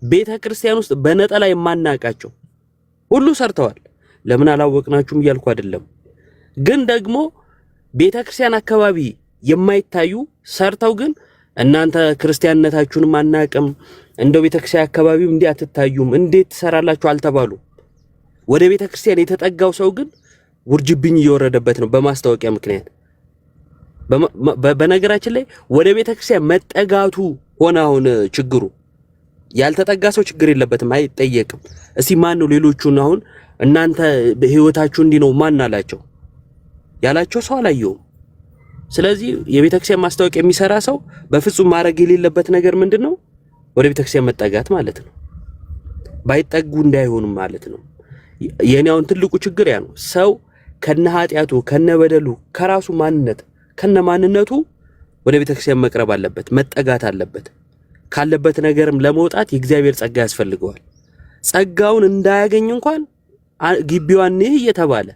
ቤተ ክርስቲያን ውስጥ በነጠላ የማናቃቸው ሁሉ ሰርተዋል። ለምን አላወቅናችሁም እያልኩ አይደለም፣ ግን ደግሞ ቤተ ክርስቲያን አካባቢ የማይታዩ ሰርተው ግን እናንተ ክርስቲያንነታችሁንም አናቅም እንደው ቤተ ክርስቲያን አካባቢው እንዲህ አትታዩም እንዴት ትሰራላችሁ አልተባሉ። ወደ ቤተ ክርስቲያን የተጠጋው ሰው ግን ውርጅብኝ እየወረደበት ነው በማስታወቂያ ምክንያት። በነገራችን ላይ ወደ ቤተ ክርስቲያን መጠጋቱ ሆነ አሁን ችግሩ። ያልተጠጋ ሰው ችግር የለበትም፣ አይጠየቅም። እስቲ ማን ነው ሌሎቹን አሁን እናንተ በህይወታችሁ እንዲህ ነው ማን አላቸው? ያላቸው ሰው አላየውም። ስለዚህ የቤተክርስቲያን ማስታወቂያ የሚሰራ ሰው በፍጹም ማድረግ የሌለበት ነገር ምንድነው? ወደ ቤተክርስቲያን መጠጋት ማለት ነው። ባይጠጉ እንዳይሆኑም ማለት ነው። የኔውን ትልቁ ችግር ያ ነው። ሰው ከነ ኃጢያቱ ከነ በደሉ ከራሱ ማንነት ከነ ማንነቱ ወደ ቤተክርስቲያን መቅረብ አለበት፣ መጠጋት አለበት። ካለበት ነገርም ለመውጣት የእግዚአብሔር ጸጋ ያስፈልገዋል። ጸጋውን እንዳያገኝ እንኳን ግቢዋን ነህ እየተባለ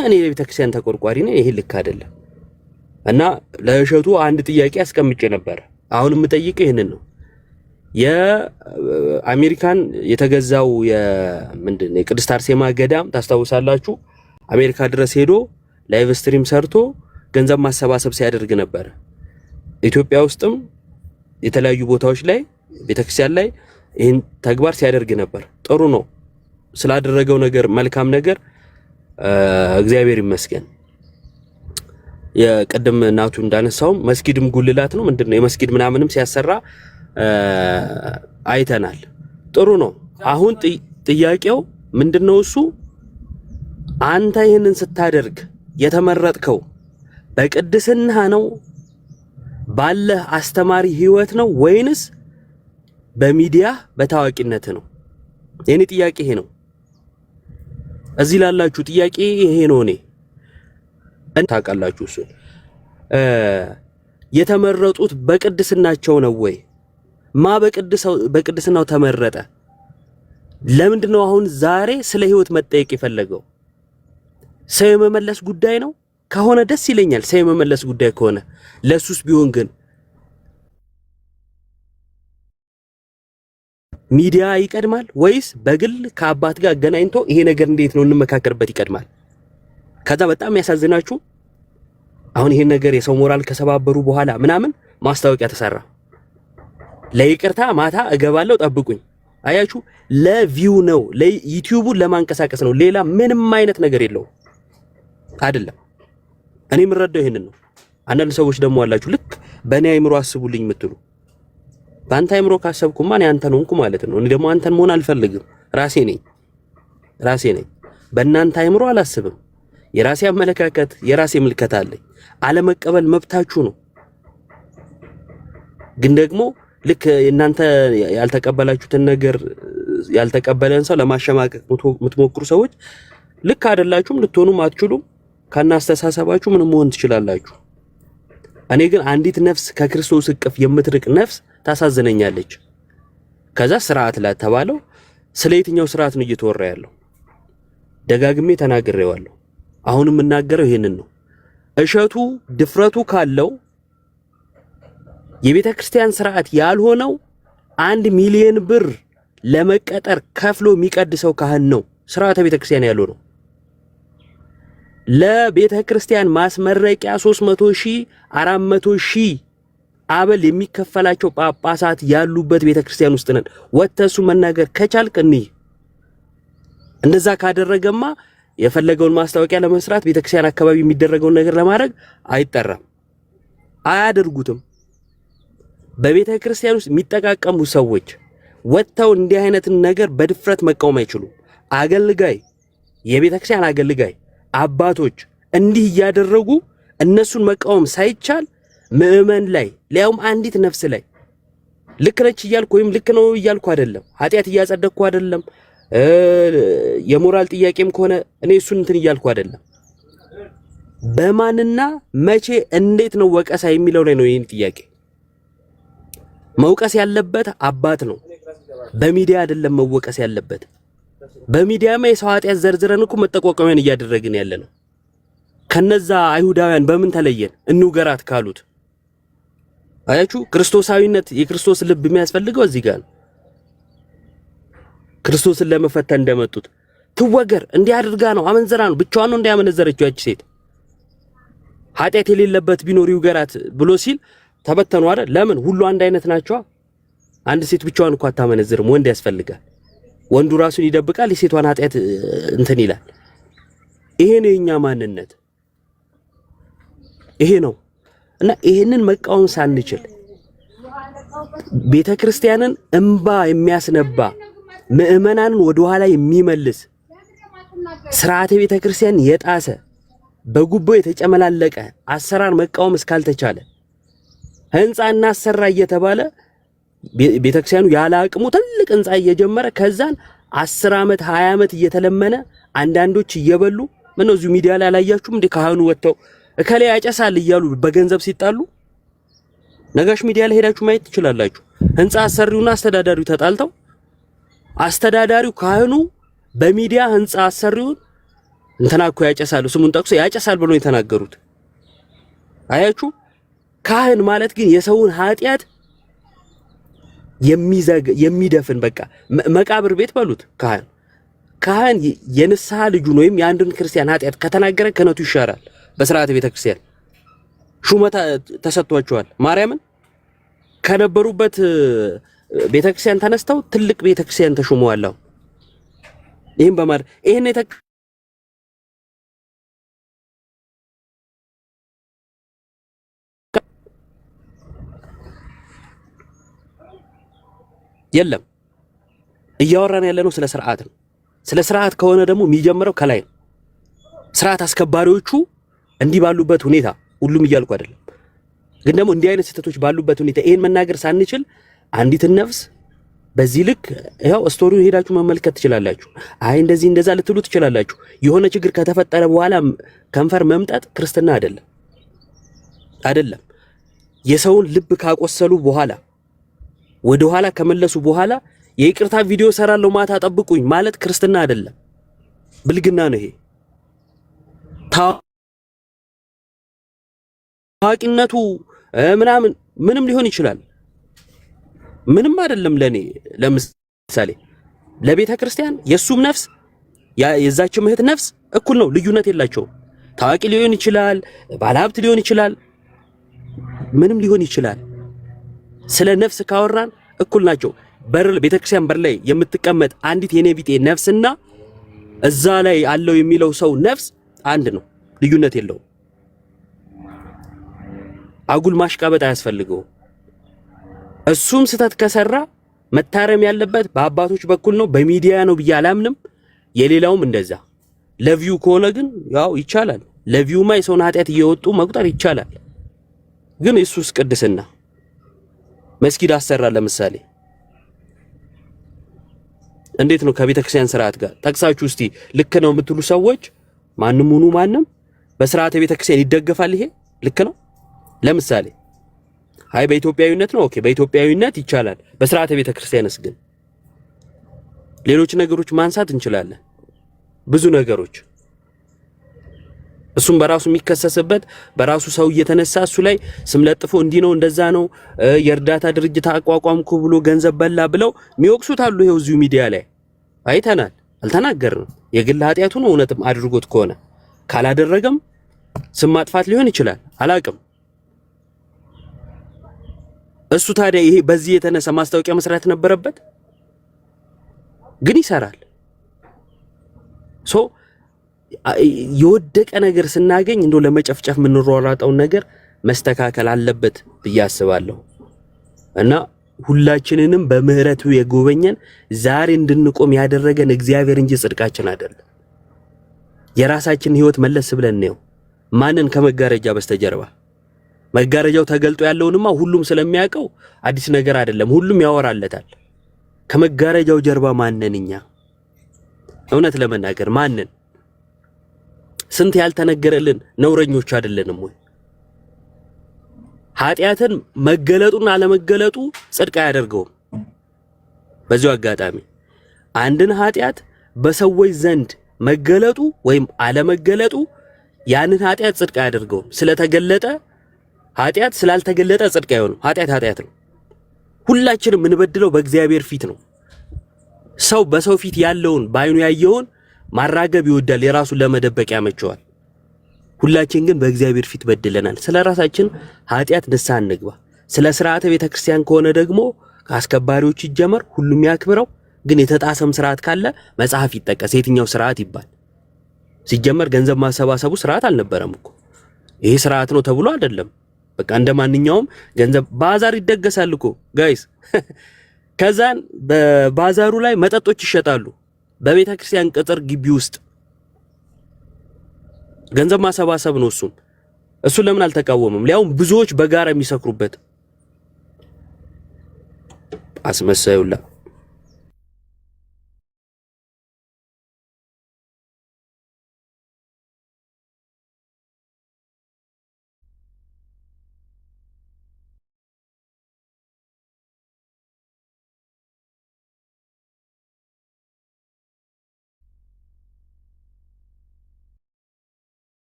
እኔ የቤተክርስቲያን ተቆርቋሪ ነኝ፣ ይሄ ልክ አይደለም። እና ለእሸቱ አንድ ጥያቄ አስቀምጬ ነበር። አሁን የምጠይቀው ይሄንን ነው። የአሜሪካን የተገዛው ምንድነው የቅድስት አርሴማ ገዳም ታስታውሳላችሁ? አሜሪካ ድረስ ሄዶ ላይቭ ስትሪም ሰርቶ ገንዘብ ማሰባሰብ ሲያደርግ ነበር። ኢትዮጵያ ውስጥም የተለያዩ ቦታዎች ላይ ቤተክርስቲያን ላይ ይህን ተግባር ሲያደርግ ነበር። ጥሩ ነው። ስላደረገው ነገር መልካም ነገር እግዚአብሔር ይመስገን። የቀደም እናቱ እንዳነሳው መስጊድም ጉልላት ነው ምንድነው የመስጊድ ምናምንም ሲያሰራ አይተናል። ጥሩ ነው። አሁን ጥያቄው ምንድነው? እሱ አንተ ይሄንን ስታደርግ የተመረጥከው በቅድስና ነው ባለህ አስተማሪ ህይወት ነው ወይንስ በሚዲያ በታዋቂነት ነው? የኔ ጥያቄ ይሄ ነው። እዚህ ላላችሁ ጥያቄ ይሄ ነው። እኔ ታውቃላችሁ እሱ የተመረጡት በቅድስናቸው ነው ወይ? በቅድስናው ተመረጠ? ለምንድነው አሁን ዛሬ ስለ ህይወት መጠየቅ የፈለገው? ሰው የመመለስ ጉዳይ ነው ከሆነ ደስ ይለኛል። ሰው የመመለስ ጉዳይ ከሆነ ለሱስ ቢሆን ግን ሚዲያ ይቀድማል ወይስ በግል ከአባት ጋር አገናኝቶ ይሄ ነገር እንዴት ነው እንመካከርበት ይቀድማል? ከዛ በጣም ያሳዝናችሁ አሁን ይሄን ነገር የሰው ሞራል ከሰባበሩ በኋላ ምናምን ማስታወቂያ ተሰራ። ለይቅርታ ማታ እገባለሁ ጠብቁኝ። አያችሁ፣ ለቪው ነው፣ ለዩቲዩቡን ለማንቀሳቀስ ነው። ሌላ ምንም አይነት ነገር የለው አይደለም። እኔ የምረዳው ይሄንን ነው። አንዳንድ ሰዎች ደግሞ አላችሁ ልክ በእኔ አይምሮ አስቡልኝ የምትሉ በአንተ አይምሮ ካሰብኩማ እኔ አንተን ሆንኩ ማለት ነው። እኔ ደግሞ አንተን መሆን አልፈልግም። ራሴ ነኝ። በእናንተ አይምሮ አላስብም። የራሴ አመለካከት፣ የራሴ ምልከታ አለኝ። አለመቀበል መብታችሁ ነው። ግን ደግሞ ልክ እናንተ ያልተቀበላችሁትን ነገር ያልተቀበለን ሰው ለማሸማቀቅ የምትሞክሩ ሰዎች ልክ አይደላችሁም። ልትሆኑም አትችሉም። ከናስተሳሰባችሁ ምንም መሆን ትችላላችሁ። እኔ ግን አንዲት ነፍስ ከክርስቶስ እቅፍ የምትርቅ ነፍስ ታሳዝነኛለች። ከዛ ስርዓት ላይ ተባለው ስለ የትኛው ስርዓት ነው እየተወራ ያለው? ደጋግሜ ተናግሬዋለሁ። አሁንም የምናገረው ይሄንን ነው። እሸቱ ድፍረቱ ካለው የቤተ ክርስቲያን ስርዓት ያልሆነው 1 ሚሊዮን ብር ለመቀጠር ከፍሎ የሚቀድሰው ካህን ነው ስርዓተ ቤተ ክርስቲያን ያለው ነው። ለቤተ ክርስቲያን ማስመረቂያ 300,000 400,000 አበል የሚከፈላቸው ጳጳሳት ያሉበት ቤተ ክርስቲያን ውስጥ ነን። ወተሱ መናገር ከቻልክ እንደዛ ካደረገማ የፈለገውን ማስታወቂያ ለመስራት ቤተ ክርስቲያን አካባቢ የሚደረገውን ነገር ለማድረግ አይጠራም፣ አያደርጉትም። በቤተ ክርስቲያን ውስጥ የሚጠቃቀሙ ሰዎች ወተው እንዲህ አይነትን ነገር በድፍረት መቃወም አይችሉም። አገልጋይ የቤተ ክርስቲያን አገልጋይ አባቶች እንዲህ እያደረጉ እነሱን መቃወም ሳይቻል ምዕመን ላይ ሊያውም አንዲት ነፍስ ላይ ልክ ነች እያልኩ ወይም ልክ ነው እያልኩ አይደለም፣ ኃጢአት እያጸደቅኩ አይደለም፣ የሞራል ጥያቄም ከሆነ እኔ እሱን እንትን እያልኩ አይደለም። በማንና መቼ እንዴት ነው ወቀሳ የሚለው ላይ ነው ይሄን ጥያቄ መውቀስ ያለበት አባት ነው። በሚዲያ አይደለም መወቀስ ያለበት። በሚዲያማ የሰው ኃጢአት ዘርዝረን እኮ መጠቋቋሚያን እያደረግን ያለ ነው። ከነዛ አይሁዳውያን በምን ተለየን? እንውገራት ካሉት አያችሁ፣ ክርስቶሳዊነት የክርስቶስ ልብ የሚያስፈልገው እዚህ ጋር ነው። ክርስቶስን ለመፈተን እንደመጡት ትወገር እንዲህ አድርጋ ነው አመንዘራ ነው ብቻዋን ነው እንዲያመነዘረችው ያቺ ሴት ኃጢአት የሌለበት ቢኖር ይውገራት ብሎ ሲል ተበተኑ አይደል? ለምን? ሁሉ አንድ አይነት ናቸው። አንድ ሴት ብቻዋን እንኳን አታመነዝርም፣ ወንድ ያስፈልጋል። ወንዱ ራሱን ይደብቃል፣ የሴቷን ኃጢአት እንትን ይላል። ይሄ ነው የኛ ማንነት፣ ይሄ ነው። እና ይሄንን መቃወም ሳንችል ቤተክርስቲያንን እንባ የሚያስነባ ምዕመናንን ወደ ኋላ የሚመልስ ስርዓተ ቤተክርስቲያን የጣሰ በጉቦ የተጨመላለቀ አሰራር መቃወም እስካልተቻለ ህንጻ እናሰራ እየተባለ ቤተክርስቲያኑ ያለ አቅሙ ትልቅ ህንጻ እየጀመረ ከዛን 10 ዓመት 20 ዓመት እየተለመነ አንዳንዶች እየበሉ ምነው እዚሁ ሚዲያ ላይ አላያችሁም እንደ ካህኑ ወጥተው እከለ ያጨሳል እያሉ በገንዘብ ሲጣሉ ነጋሽ ሚዲያ ላይ ሄዳችሁ ማየት ትችላላችሁ። ህንጻ አሰሪውና አስተዳዳሪው ተጣልተው አስተዳዳሪው ካህኑ በሚዲያ ህንጻ አሰሪውን እንተናኮ ያጨሳሉ ስሙን ጠቅሶ ያጨሳል ብሎ የተናገሩት አያችሁ። ካህን ማለት ግን የሰውን ኃጢአት የሚደፍን በቃ መቃብር ቤት በሉት ካህን የንስሐ ልጁን ወይም የአንድን ክርስቲያን ኃጢአት ከተናገረ ክህነቱ ይሻራል። በስርዓተ ቤተክርስቲያን ሹመታ ተሰጥቷቸዋል። ማርያምን ከነበሩበት ቤተክርስቲያን ተነስተው ትልቅ ቤተክርስቲያን ተሾመዋል። ይሄን በማር ይሄን የለም እያወራን ያለነው ስለ ስርዓት ነው። ስለ ስርዓት ከሆነ ደግሞ የሚጀምረው ከላይ ነው። ስርዓት አስከባሪዎቹ እንዲህ ባሉበት ሁኔታ ሁሉም እያልኩ አይደለም፣ ግን ደግሞ እንዲህ አይነት ስህተቶች ባሉበት ሁኔታ ይሄን መናገር ሳንችል አንዲትን ነፍስ በዚህ ልክ ያው ስቶሪውን ሄዳችሁ መመልከት ትችላላችሁ። አይ እንደዚህ እንደዛ ልትሉ ትችላላችሁ። የሆነ ችግር ከተፈጠረ በኋላ ከንፈር መምጣት ክርስትና አይደለም። የሰውን ልብ ካቆሰሉ በኋላ ወደ ኋላ ከመለሱ በኋላ የይቅርታ ቪዲዮ ሰራለው ማታ ጠብቁኝ ማለት ክርስትና አይደለም፣ ብልግና ነው። ይሄ ታዋቂነቱ ምንም ሊሆን ይችላል፣ ምንም አይደለም። ለምሳሌ ለቤተ ክርስቲያን የሱም ነፍስ የዛችም እህት ነፍስ እኩል ነው፣ ልዩነት የላቸውም። ታዋቂ ሊሆን ይችላል፣ ባለሀብት ሊሆን ይችላል፣ ምንም ሊሆን ይችላል። ስለ ነፍስ ካወራን እኩል ናቸው። ቤተክርስቲያን በር ላይ የምትቀመጥ አንዲት የኔ ቢጤ ነፍስና እዛ ላይ አለው የሚለው ሰው ነፍስ አንድ ነው፣ ልዩነት የለውም። አጉል ማሽቃበጥ አያስፈልገው። እሱም ስተት ከሰራ መታረም ያለበት በአባቶች በኩል ነው፣ በሚዲያ ነው ብዬ አላምንም። የሌላውም እንደዛ። ለቪው ከሆነ ግን ያው ይቻላል። ለቪውማ የሰውን ኃጢአት እየወጡ መቁጠር ይቻላል። ግን ኢየሱስ ቅድስና መስጊድ አሰራ ለምሳሌ እንዴት ነው ከቤተ ክርስቲያን ስርዓት ጋር ጠቅሳችሁ እስቲ ልክ ነው የምትሉ ሰዎች ማንም ሁኑ ማንም በስርዓተ ቤተ ክርስቲያን ይደገፋል? ይሄ ልክ ነው? ለምሳሌ አይ በኢትዮጵያዊነት ነው ኦኬ፣ በኢትዮጵያዊነት ይቻላል። በስርዓተ ቤተ ክርስቲያንስ ግን ሌሎች ነገሮች ማንሳት እንችላለን፣ ብዙ ነገሮች። እሱም በራሱ የሚከሰስበት በራሱ ሰው እየተነሳ እሱ ላይ ስም ለጥፎ እንዲህ ነው እንደዛ ነው የእርዳታ ድርጅት አቋቋምኩ ብሎ ገንዘብ በላ ብለው የሚወቅሱት አሉ። ይሄው እዚሁ ሚዲያ ላይ አይተናል። አልተናገርንም። የግል ኃጢያቱ ነው እውነትም አድርጎት ከሆነ ካላደረገም ስም ማጥፋት ሊሆን ይችላል፣ አላቅም። እሱ ታዲያ ይሄ በዚህ የተነሳ ማስታወቂያ መስራት ነበረበት፣ ግን ይሰራል። ሶ የወደቀ ነገር ስናገኝ እንደው ለመጨፍጨፍ የምንሯሯጠው ነገር መስተካከል አለበት ብዬ አስባለሁ። እና ሁላችንንም በምህረቱ የጎበኘን ዛሬ እንድንቆም ያደረገን እግዚአብሔር እንጂ ጽድቃችን አይደለም። የራሳችን ህይወት መለስ ብለን ነው ማንን ከመጋረጃ በስተጀርባ መጋረጃው ተገልጦ ያለውንማ ሁሉም ስለሚያውቀው አዲስ ነገር አይደለም፣ ሁሉም ያወራለታል። ከመጋረጃው ጀርባ ማንን እኛ እውነት ለመናገር ማንን ስንት ያልተነገረልን ነውረኞች አይደለንም ወይ? ኃጢያትን መገለጡና አለመገለጡ ጽድቅ አያደርገውም። በዚሁ አጋጣሚ አንድን ኃጢያት በሰዎች ዘንድ መገለጡ ወይም አለመገለጡ ያንን ኃጢያት ጽድቅ አያደርገውም። ስለተገለጠ ኃጢያት ስላልተገለጠ ጽድቅ አይሆንም። ኃጢያት ነው። ሁላችንም የምንበድለው በእግዚአብሔር ፊት ነው። ሰው በሰው ፊት ያለውን ባይኑ ያየውን ማራገብ ይወዳል፣ የራሱን ለመደበቅ ያመቸዋል። ሁላችን ግን በእግዚአብሔር ፊት በድለናል። ስለራሳችን ኃጢያት ንስሐ እንግባ። ስለ ስርዓተ ቤተክርስቲያን ከሆነ ደግሞ ከአስከባሪዎች ይጀመር፣ ሁሉም ያክብረው። ግን የተጣሰም ስርዓት ካለ መጽሐፍ ይጠቀስ። የትኛው ስርዓት ይባል? ሲጀመር ገንዘብ ማሰባሰቡ ስርዓት አልነበረም እኮ። ይሄ ስርዓት ነው ተብሎ አይደለም። በቃ እንደማንኛውም ገንዘብ ባዛር ይደገሳል እኮ ጋይስ። ከዛን በባዛሩ ላይ መጠጦች ይሸጣሉ። በቤተ ክርስቲያን ቅጥር ግቢ ውስጥ ገንዘብ ማሰባሰብ ነው። እሱን ለምን አልተቃወመም? ሊያውም ብዙዎች በጋራ የሚሰክሩበት አስመሳዩላ።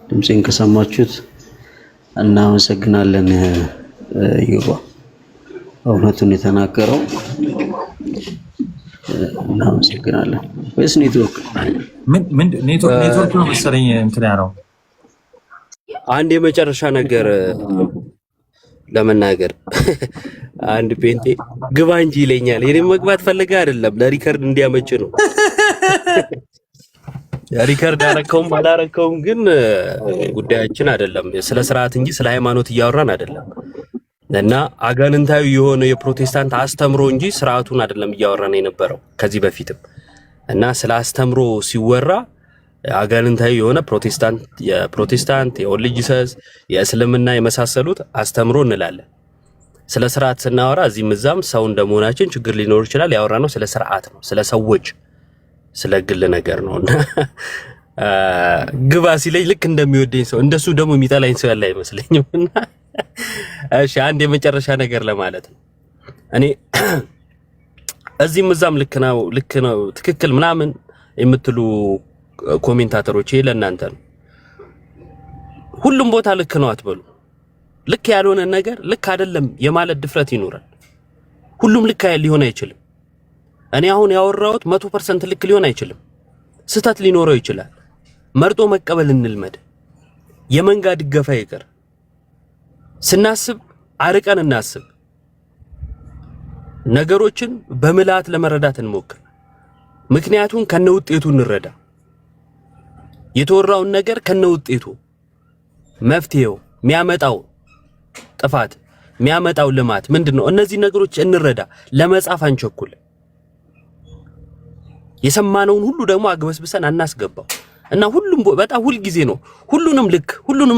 ድምጼን ከሰማችሁት እናመሰግናለን። ይባ እውነቱን የተናገረው እናመሰግናለን። ወይስ ኔትወርክ ነው መሰለኝ እንትን ያለው። አንድ የመጨረሻ ነገር ለመናገር አንድ ፔንቴ ግባ እንጂ ይለኛል። የኔ መግባት ፈልጋ አይደለም፣ ለሪከርድ እንዲያመች ነው። ሪከርድ አረከውም አላረከውም ግን ጉዳያችን አይደለም። ስለ ስርዓት እንጂ ስለ ሃይማኖት እያወራን አይደለም። እና አጋንንታዊ የሆነ የፕሮቴስታንት አስተምሮ እንጂ ስርዓቱን አይደለም እያወራን የነበረው ከዚህ በፊትም። እና ስለ አስተምሮ ሲወራ አጋንንታዊ የሆነ የፕሮቴስታንት የኦርቶዶክስ የእስልምና የመሳሰሉት አስተምሮ እንላለን። ስለ ስርዓት ስናወራ እዚህም እዛም ሰው እንደመሆናችን ችግር ሊኖር ይችላል። ያወራነው ስለ ስርዓት ነው፣ ስለ ሰዎች፣ ስለ ግል ነገር ነውና ግባ ሲለኝ ልክ እንደሚወደኝ ሰው እንደሱ ደግሞ የሚጠላኝ ሰው ያለ አይመስለኝም። እና እሺ አንድ የመጨረሻ ነገር ለማለት ነው። እኔ እዚህም እዛም ልክ ነው ትክክል ምናምን የምትሉ ኮሜንታተሮች ይሄ ለእናንተ ነው። ሁሉም ቦታ ልክ ነው አትበሉ። ልክ ያልሆነ ነገር ልክ አይደለም የማለት ድፍረት ይኖራል። ሁሉም ልክ ሊሆን አይችልም። እኔ አሁን ያወራሁት 100% ልክ ሊሆን አይችልም። ስህተት ሊኖረው ይችላል። መርጦ መቀበል እንልመድ። የመንጋ ድገፋ ይቀር። ስናስብ አርቀን እናስብ። ነገሮችን በምልአት ለመረዳት እንሞክር። ምክንያቱም ከነውጤቱ እንረዳ። የተወራውን ነገር ከነውጤቱ መፍትሄው የሚያመጣው ጥፋት የሚያመጣው ልማት ምንድነው? እነዚህ ነገሮች እንረዳ። ለመጻፍ አንቸኩል። የሰማነውን ሁሉ ደግሞ አግበስብሰን አናስገባው እና ሁሉም በጣም ሁሉ ጊዜ ነው ሁሉንም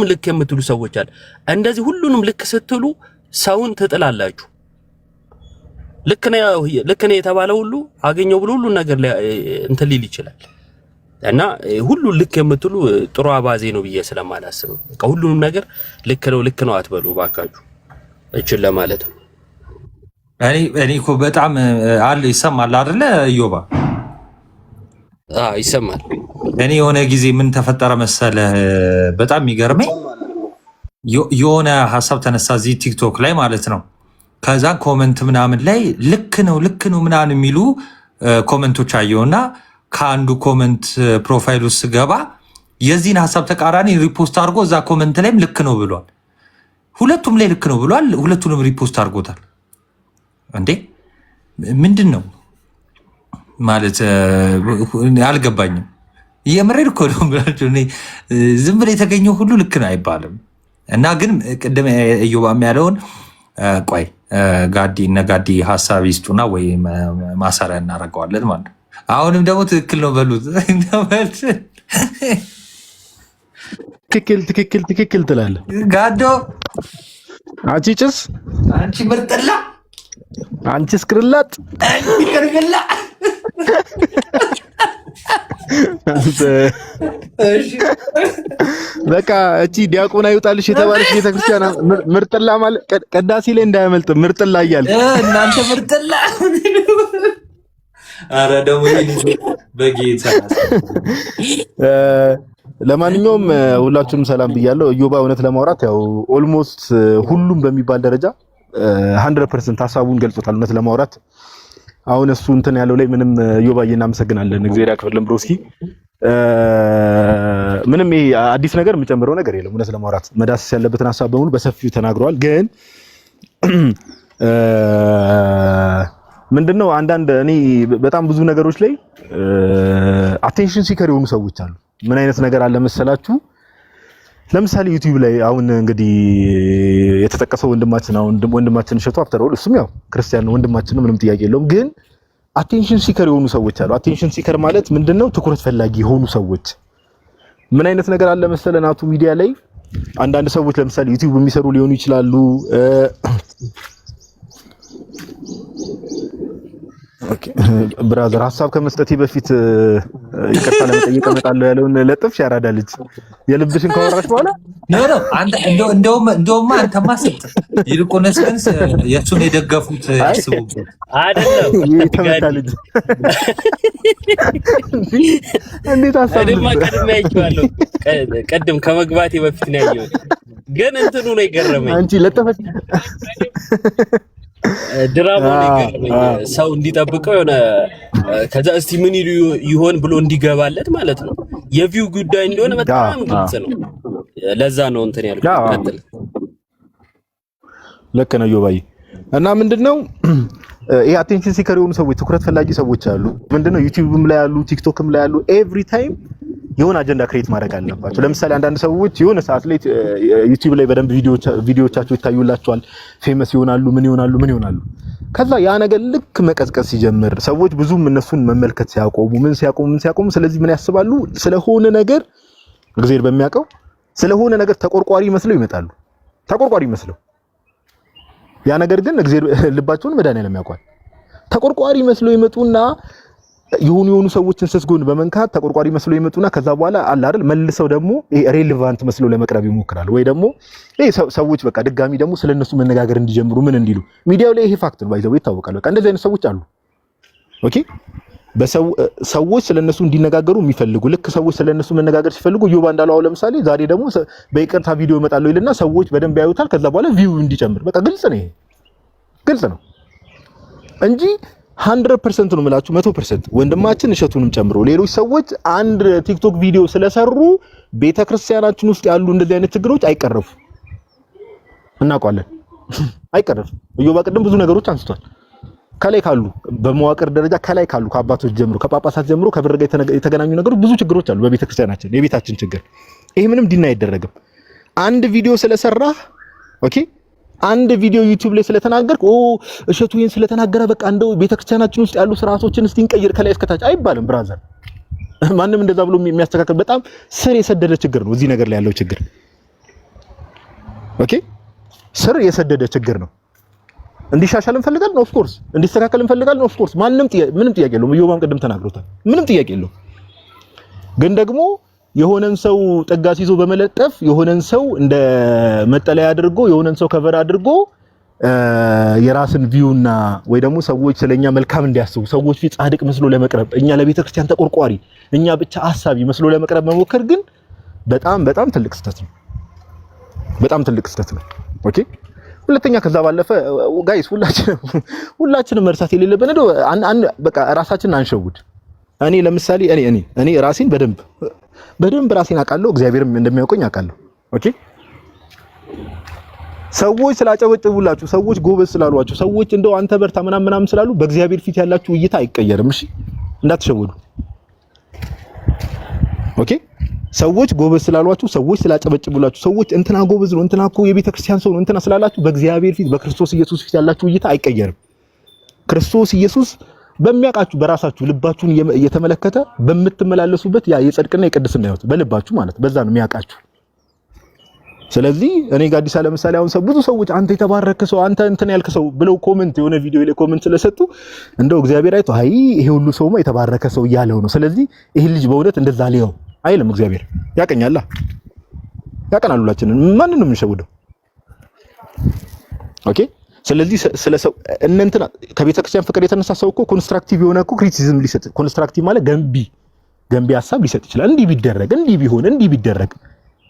ልክ የምትሉ ሰዎች አለ። እንደዚህ ሁሉንም ልክ ስትሉ ሰውን ትጥላላችሁ። ልክ ነው የተባለ ሁሉ አገኘው ብሎ ሁሉ ነገር እንትን ሊል ይችላል እና ሁሉ ልክ የምትሉ ጥሩ አባዜ ነው ብዬ ስለማላስብ በቃ ሁሉንም ነገር ልክ ነው አትበሉ ባካችሁ። እቺን ለማለት ነው። እኔ እኮ በጣም አለ ይሰማል አይደለ ዮባ? ይሰማል። እኔ የሆነ ጊዜ ምን ተፈጠረ መሰለ፣ በጣም የሚገርመኝ የሆነ ሐሳብ ተነሳ እዚህ ቲክቶክ ላይ ማለት ነው። ከዛ ኮመንት ምናምን ላይ ልክ ነው ምናምን የሚሉ ኮመንቶች አየውና ከአንዱ ኮመንት ፕሮፋይል ውስጥ ገባ የዚህን ሐሳብ ተቃራኒ ሪፖስት አድርጎ እዛ ኮመንት ላይም ልክ ነው ብሏል። ሁለቱም ላይ ልክ ነው ብሏል። ሁለቱንም ሪፖስት አድርጎታል። እንዴ ምንድን ነው ማለት አልገባኝም። የምሬድ እኮ ነው ብላችሁ ዝም ብሎ የተገኘው ሁሉ ልክ ነው አይባልም። እና ግን ቅድም እዮባም ያለውን ቆይ ጋዲ ሀሳብ ይስጡና ወይ ማሰሪያ እናደርገዋለን ማለት ነው። አሁንም ደግሞ ትክክል ነው በሉት። ትክክል ትላለህ ጋዶ። አንቺ ጭስ፣ አንቺ ምርጥላ፣ አንቺ ስክርላት፣ አንቺ ቅርግላ። በቃ እቺ ዲያቆን አይውጣልሽ የተባለች ቤተክርስቲያን ምርጥላ ማለት ቀዳሲ ላይ እንዳያመልጥ ምርጥላ እያለ እናንተ ምርጥላ። አረ ደግሞ በጌታ ለማንኛውም ሁላችሁንም ሰላም ብያለሁ። እዮባ እውነት ለማውራት ያው ኦልሞስት ሁሉም በሚባል ደረጃ 100% ሐሳቡን ገልጾታል። እውነት ለማውራት አሁን እሱ እንትን ያለው ላይ ምንም እዮባዬ እናመሰግናለን። እግዚአብሔር ያክብርልን ብሮስኪ። ምንም ይሄ አዲስ ነገር የምጨምረው ነገር የለም። እውነት ለማውራት መዳሰስ ያለበትን ሐሳብ በሙሉ በሰፊው ተናግረዋል። ግን ምንድነው አንዳንድ እኔ በጣም ብዙ ነገሮች ላይ አቴንሽን ሲከር የሆኑ ሰዎች አሉ። ምን አይነት ነገር አለ መሰላችሁ? ለምሳሌ ዩቲዩብ ላይ አሁን እንግዲህ የተጠቀሰው ወንድማችን እሸቱ አፍተረው እሱም ያው ክርስቲያን ወንድማችን ነው፣ ምንም ጥያቄ የለውም። ግን አቴንሽን ሲከር የሆኑ ሰዎች አሉ። አቴንሽን ሲከር ማለት ምንድነው? ትኩረት ፈላጊ የሆኑ ሰዎች። ምን አይነት ነገር አለ መሰለ ናቱ ሚዲያ ላይ አንዳንድ ሰዎች ለምሳሌ ዩቲዩብ የሚሰሩ ሊሆኑ ይችላሉ። ኦኬ ብራዘር፣ ሐሳብ ከመስጠቴ በፊት ይቅርታ ለመጠየቅ እመጣለሁ ያለውን ለጥፍሽ ያራዳ ልጅ የልብሽን ካወራሽ በኋላ ነው አንተ እንደውም አንተማ ስትል ይልቁንስ ግን የእሱን የደገፉት ያስቡበት አይደለም። የተመታ ልጅ እንዴት ሐሳብ ቀድም ከመግባቴ በፊት ነው ያየሁት። ግን እንትኑ ነው የገረመኝ። አንቺ ለጥፈሽ ድራማ ነው ሰው እንዲጠብቀው የሆነ ከዛ እስቲ ምን ይሉ ይሆን ብሎ እንዲገባለት ማለት ነው። የቪው ጉዳይ እንደሆነ በጣም ግልጽ ነው። ለዛ ነው እንትን ያልኩት። ቀጥል። ልክ ነው ዮባይ። እና ምንድነው ይሄ አቴንሽን ሲከር የሆኑ ሰዎች፣ ትኩረት ፈላጊ ሰዎች አሉ። ምንድነው ዩቲዩብም ላይ ያሉ ቲክቶክም ላይ ያሉ ኤቭሪ ታይም የሆነ አጀንዳ ክሬት ማድረግ አለባቸው። ለምሳሌ አንዳንድ ሰዎች የሆነ ሰዓት ላይ ዩቲዩብ ላይ በደንብ ቪዲዮዎቻቸው ይታዩላቸዋል፣ ፌመስ ይሆናሉ፣ ምን ይሆናሉ። ከዛ ያ ነገር ልክ መቀዝቀዝ ሲጀምር ሰዎች ብዙም እነሱን መመልከት ሲያቆሙ ስለዚህ ምን ያስባሉ? ስለሆነ ነገር እግዚአብሔር በሚያውቀው ስለሆነ ነገር ተቆርቋሪ መስለው ይመጣሉ። ተቆርቋሪ መስለው ያ ነገር ግን እግዚአብሔር ልባቸውን መድኃኒዓለም ያውቃል። ተቆርቋሪ መስለው ይመጡና የሆኑ ሰዎችን ስስጎን በመንካት ተቆርቋሪ መስለው ይመጡና ከዛ በኋላ አለ አይደል መልሰው ደግሞ ሬሌቫንት መስለው ለመቅረብ ይሞክራሉ። ወይ ደግሞ ሰዎች በቃ ድጋሚ ደግሞ ስለነሱ መነጋገር እንዲጀምሩ ምን እንዲሉ ሚዲያው ላይ ይሄ ፋክት ነው ባይዘው ይታወቃል። በቃ እንደዚህ አይነት ሰዎች አሉ። ኦኬ ሰዎች ስለነሱ እንዲነጋገሩ የሚፈልጉ ልክ ሰዎች ስለነሱ መነጋገር ሲፈልጉ ዮባ እንዳለው ለምሳሌ ዛሬ ደግሞ በይቅርታ ቪዲዮ ይመጣለው ይልና ሰዎች በደንብ ያዩታል። ከዛ በኋላ ቪው እንዲጨምር በቃ ግልጽ ነው። ይሄ ግልጽ ነው እንጂ 100% ነው የምላችሁ 100% ወንድማችን እሸቱንም ጨምሮ ሌሎች ሰዎች አንድ ቲክቶክ ቪዲዮ ስለሰሩ ቤተክርስቲያናችን ውስጥ ያሉ እንደዚህ አይነት ችግሮች አይቀረፉ እናውቃለን። አይቀረፉ ዮባ ቅድም ብዙ ነገሮች አንስቷል። ከላይ ካሉ በመዋቅር ደረጃ ከላይ ካሉ ከአባቶች ጀምሮ ከጳጳሳት ጀምሮ ከብር ጋር የተገናኙ ነገሮች ብዙ ችግሮች አሉ በቤተክርስቲያናችን የቤታችን ችግር። ይሄ ምንም ዲና አይደረግም። አንድ ቪዲዮ ስለሰራ ኦኬ አንድ ቪዲዮ ዩቲዩብ ላይ ስለተናገርክ እሸቱ ይሄን ስለተናገረ በቃ እንደው ቤተክርስቲያናችን ውስጥ ያሉ ስርዓቶችን እስቲ እንቀይር ከላይ እስከታች አይባልም። ብራዘር ማንም እንደዛ ብሎ የሚያስተካክል በጣም ስር የሰደደ ችግር ነው እዚህ ነገር ላይ ያለው ችግር። ኦኬ ስር የሰደደ ችግር ነው። እንዲሻሻል እንፈልጋለን ኦፍ ኮርስ፣ እንዲስተካከል እንፈልጋለን ኦፍ ኮርስ። ምንም ጥያቄ የለውም። ዮባም ቅድም ተናግሮታል። ምንም ጥያቄ የለውም። ግን ደግሞ የሆነን ሰው ጠጋስ ይዞ በመለጠፍ የሆነን ሰው እንደ መጠለያ አድርጎ የሆነን ሰው ከቨር አድርጎ የራስን ቪውና ወይ ደግሞ ሰዎች ስለኛ መልካም እንዲያስቡ ሰዎች ፊት ጻድቅ መስሎ ለመቅረብ እኛ ለቤተክርስቲያን ተቆርቋሪ እኛ ብቻ ሐሳቢ መስሎ ለመቅረብ መሞከር ግን በጣም ትልቅ ስህተት ነው። በጣም ትልቅ ስህተት ነው። ኦኬ ሁለተኛ ከዛ ባለፈ ጋይስ ሁላችንም መርሳት የሌለብን ነው በቃ ራሳችንን አንሸውድ። እኔ ለምሳሌ እኔ ራሴን በደንብ ራሴን አውቃለሁ፣ እግዚአብሔርም እንደሚያውቀኝ አውቃለሁ። ኦኬ ሰዎች ስላጨበጨቡላችሁ፣ ሰዎች ጎበዝ ስላሏችሁ፣ ሰዎች እንደው አንተ በርታ ምናምን ስላሉ በእግዚአብሔር ፊት ያላችሁ እይታ አይቀየርም። እሺ እንዳትሸወዱ። ኦኬ ሰዎች ጎበዝ ስላሏችሁ፣ ሰዎች ስላጨበጨቡላችሁ፣ ሰዎች እንትና ጎበዝ ነው እንትና እኮ የቤተክርስቲያን ሰው ነው እንትና ስላላችሁ በእግዚአብሔር ፊት በክርስቶስ ኢየሱስ ፊት ያላችሁ እይታ አይቀየርም። ክርስቶስ ኢየሱስ በሚያውቃችሁ በራሳችሁ ልባችሁን እየተመለከተ በምትመላለሱበት ያ የጽድቅና የቅድስና ሕይወት በልባችሁ ማለት በዛ ነው የሚያውቃችሁ። ስለዚህ እኔ ጋዲሳ ለምሳሌ አሁን ብዙ ሰዎች አንተ የተባረከ ሰው አንተ እንትን ያልክ ሰው ብለው ኮሜንት የሆነ ቪዲዮ ላይ ኮሜንት ስለሰጡ እንደው እግዚአብሔር አይቶ አይ ይሄ ሁሉ ሰውማ የተባረከ ሰው እያለው ነው፣ ስለዚህ ይሄ ልጅ በእውነት እንደዛ ሊያው አይልም። እግዚአብሔር ያቀኛላ ያቀናል። ሁላችንን ማንንም ነው የምንሸውደው። ኦኬ ስለዚህ ስለሰው እንንትና ከቤተክርስቲያን ፍቅር የተነሳ ሰው እኮ ኮንስትራክቲቭ የሆነ እኮ ክሪቲሲዝም ሊሰጥ ኮንስትራክቲቭ ማለት ገንቢ ሐሳብ ሊሰጥ ይችላል። እንዲህ ቢደረግ እንዲህ ቢሆን እንዲህ ቢደረግ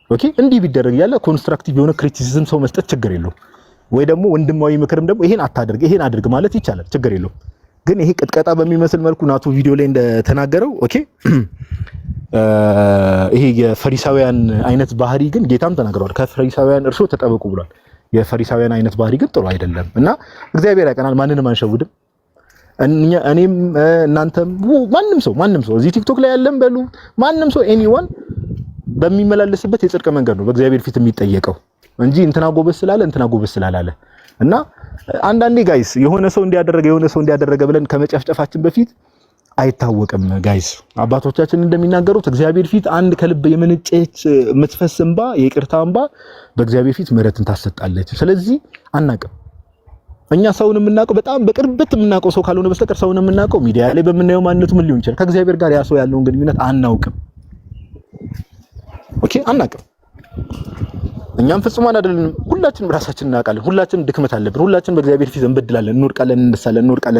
ኦኬ እንዲህ ቢደረግ ያለ ኮንስትራክቲቭ የሆነ ክሪቲሲዝም ሰው መስጠት ችግር የለውም። ወይ ደግሞ ወንድማዊ ምክርም ደግሞ ይሄን አታድርግ ይሄን አድርግ ማለት ይቻላል፣ ችግር የለውም። ግን ይሄ ቅጥቀጣ በሚመስል መልኩ ናቱ ቪዲዮ ላይ እንደተናገረው ኦኬ ይሄ የፈሪሳውያን አይነት ባህሪ ግን ጌታም ተናግሯል። ከፈሪሳውያን እርሾ ተጠበቁ ብሏል። የፈሪሳውያን አይነት ባህሪ ግን ጥሩ አይደለም እና እግዚአብሔር ያቀናል። ማንንም አንሸውድም። እኔም እናንተም ማንም ሰው እዚህ ቲክቶክ ላይ ያለም በሉ ማንም ሰው ኤኒዋን በሚመላለስበት የጽድቅ መንገድ ነው በእግዚአብሔር ፊት የሚጠየቀው እንጂ እንትና ጎበዝ ስላላለ እና አንዳንዴ ጋይስ የሆነ ሰው እንዲያደረገ ብለን ከመጨፍጨፋችን በፊት አይታወቅም ጋይስ። አባቶቻችን እንደሚናገሩት እግዚአብሔር ፊት አንድ ከልብ የመነጨች የምትፈስ እንባ የይቅርታ እንባ በእግዚአብሔር ፊት ምሕረትን ታሰጣለች። ስለዚህ አናቅም እኛ ሰውን የምናውቀው በጣም በቅርበት የምናውቀው ሰው ካልሆነ በስተቀር ሰውን የምናውቀው ሚዲያ ላይ በምናየው ማንነቱ ምን ሊሆን ይችላል። ከእግዚአብሔር ጋር ያ ሰው ያለውን ግንኙነት አናውቅም። ኦኬ አናቅም። እኛም ፍጹማን አይደለንም። ሁላችንም ራሳችንን እናውቃለን። ሁላችንም ድክመት አለብን። ሁላችንም በእግዚአብሔር ፊት እንበድላለን፣ እንወድቃለን፣